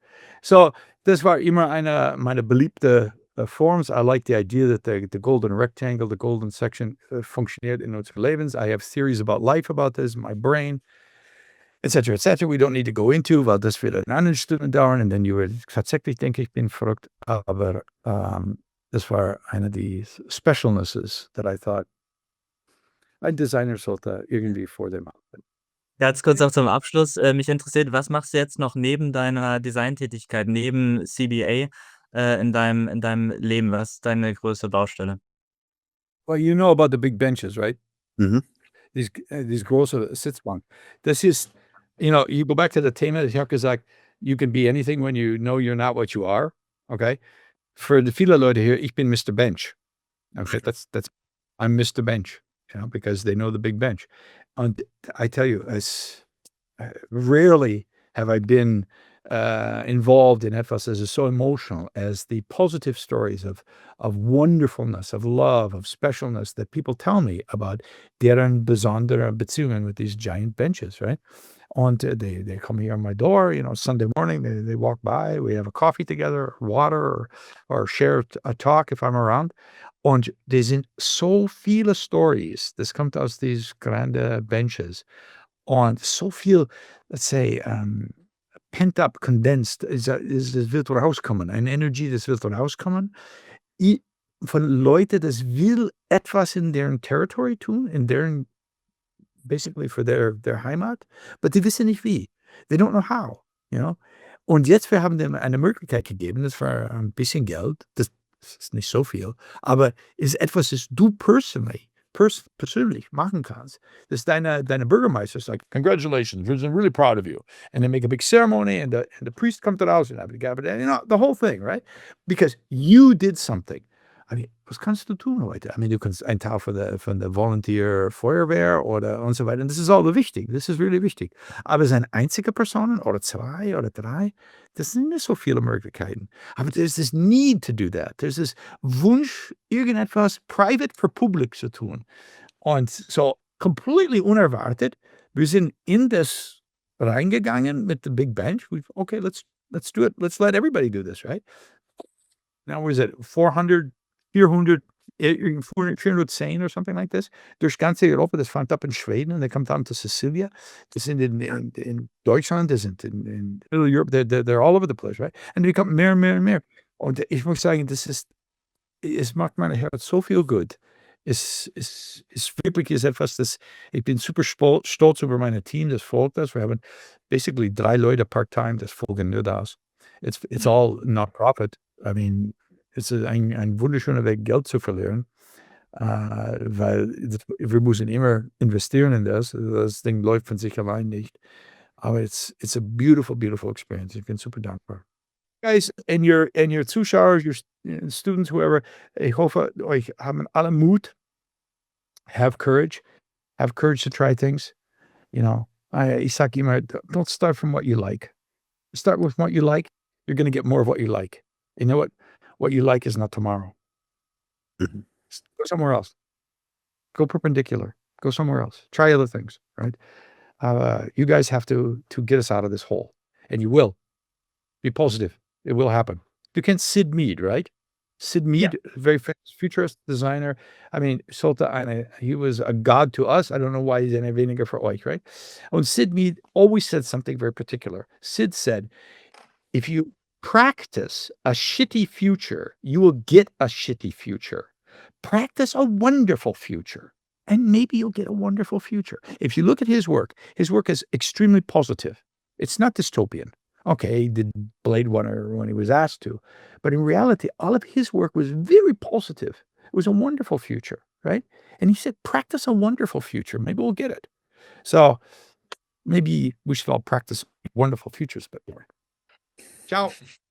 So das war immer eine meiner beliebte forms. I like the idea that the golden rectangle, the golden section funktioniert in unserem Lebens. I have theories about life about this, my brain, etc., etc. We don't need to go into, weil das wird in anderen Stunden dauern. Und dann tatsächlich denke ich, bin verrückt. Aber das war eine der Specialnesses that I thought ein Designer sollte irgendwie vor dem haben. Ganz kurz noch zum Abschluss. Mich interessiert, was machst du jetzt noch neben deiner Designtätigkeit, neben CBA, in deinem Leben? Was ist deine größte Baustelle? Well, you know about the big benches, right? Mhm. These große Sitzbank. Das ist, you go back to the Thema, ich habe gesagt, you can be anything when you know you're not what you are, okay? Für viele Leute hier, ich bin Mr. Bench. Okay, I'm Mr. Bench, because they know the big bench. And I tell you, rarely have I been involved in etwas that is so emotional as the positive stories of wonderfulness, of love, of specialness that people tell me about deren besondere Beziehungen with these giant benches, right? And they come here on my door, Sunday morning, they walk by, we have a coffee together, water, or share a talk if I'm around. Und da sind so viele Stories, das kommt aus these grande benches. Und so viel, let's say, pent up, condensed, das wird rauskommen. Eine Energie, das wird rauskommen. Von Leuten, das will etwas in deren Territory tun, in deren, basically for their Heimat, but die wissen nicht wie. They don't know how, Und jetzt, wir haben dem eine Möglichkeit gegeben, das war ein bisschen Geld, das ist nicht so viel, aber ist etwas, das du persönlich machen kannst. Das deine Bürgermeister sagt, congratulations, we're really proud of you. And they make a big ceremony and the priest comes to the house and the whole thing, right? Because you did something. I mean, was kannst du tun heute? I mean, du kannst ein Teil von der Volunteer Feuerwehr oder und so weiter. Und das ist all wichtig. Das ist really wichtig. Aber es sind einzige Personen oder 2 oder 3, das sind nicht so viele Möglichkeiten. Aber there's this need to do that. There's this Wunsch, irgendetwas private for public zu tun. Und so completely unerwartet, wir sind in das reingegangen mit the big bench. Okay, let's do it. Let's let everybody do this, right? Now, what is it? 410 or something like this. Durch ganze Europa, das fängt ab in Schweden und dann kommt dann zu Sicilia. Das sind in Deutschland, das sind in Middle Europe, they're all over the place, right? Und die kommen mehr und mehr und mehr. Und ich muss sagen, es macht meine Herz so viel gut. Es wirklich ist etwas, das, ich bin super stolz über mein Team, das folgt das. Wir haben basically 3 Leute part-time, das folgen nur das. It's all not profit. I mean, es ist ein wunderschöner Weg, Geld zu verlieren, weil wir müssen immer investieren in das. Das Ding läuft von sich allein nicht. Aber it's a beautiful, beautiful experience. Ich bin super dankbar. Guys, and your Zuschauer, your students, whoever, ich hoffe, euch haben alle Mut. Have courage to try things. Ich sage immer, don't start from what you like. Start with what you like. You're going to get more of what you like. You know what? What you like is not tomorrow. Mhm. Go somewhere else. Go perpendicular. Go somewhere else. Try other things, right? You guys have to get us out of this hole. And you will. Be positive. It will happen. You can Sid Mead, right? Sid Mead, very famous futurist designer. I mean, he was a god to us. I don't know why he's any weniger for euch, right? And Sid Mead always said something very particular. Sid said, if you practice a shitty future, you will get a shitty future. Practice a wonderful future, and maybe you'll get a wonderful future. If you look at his work is extremely positive. It's not dystopian. Okay, he did Blade Runner when he was asked to, but in reality, all of his work was very positive. It was a wonderful future, right? And he said, practice a wonderful future. Maybe we'll get it. So maybe we should all practice wonderful futures a bit more. Ciao.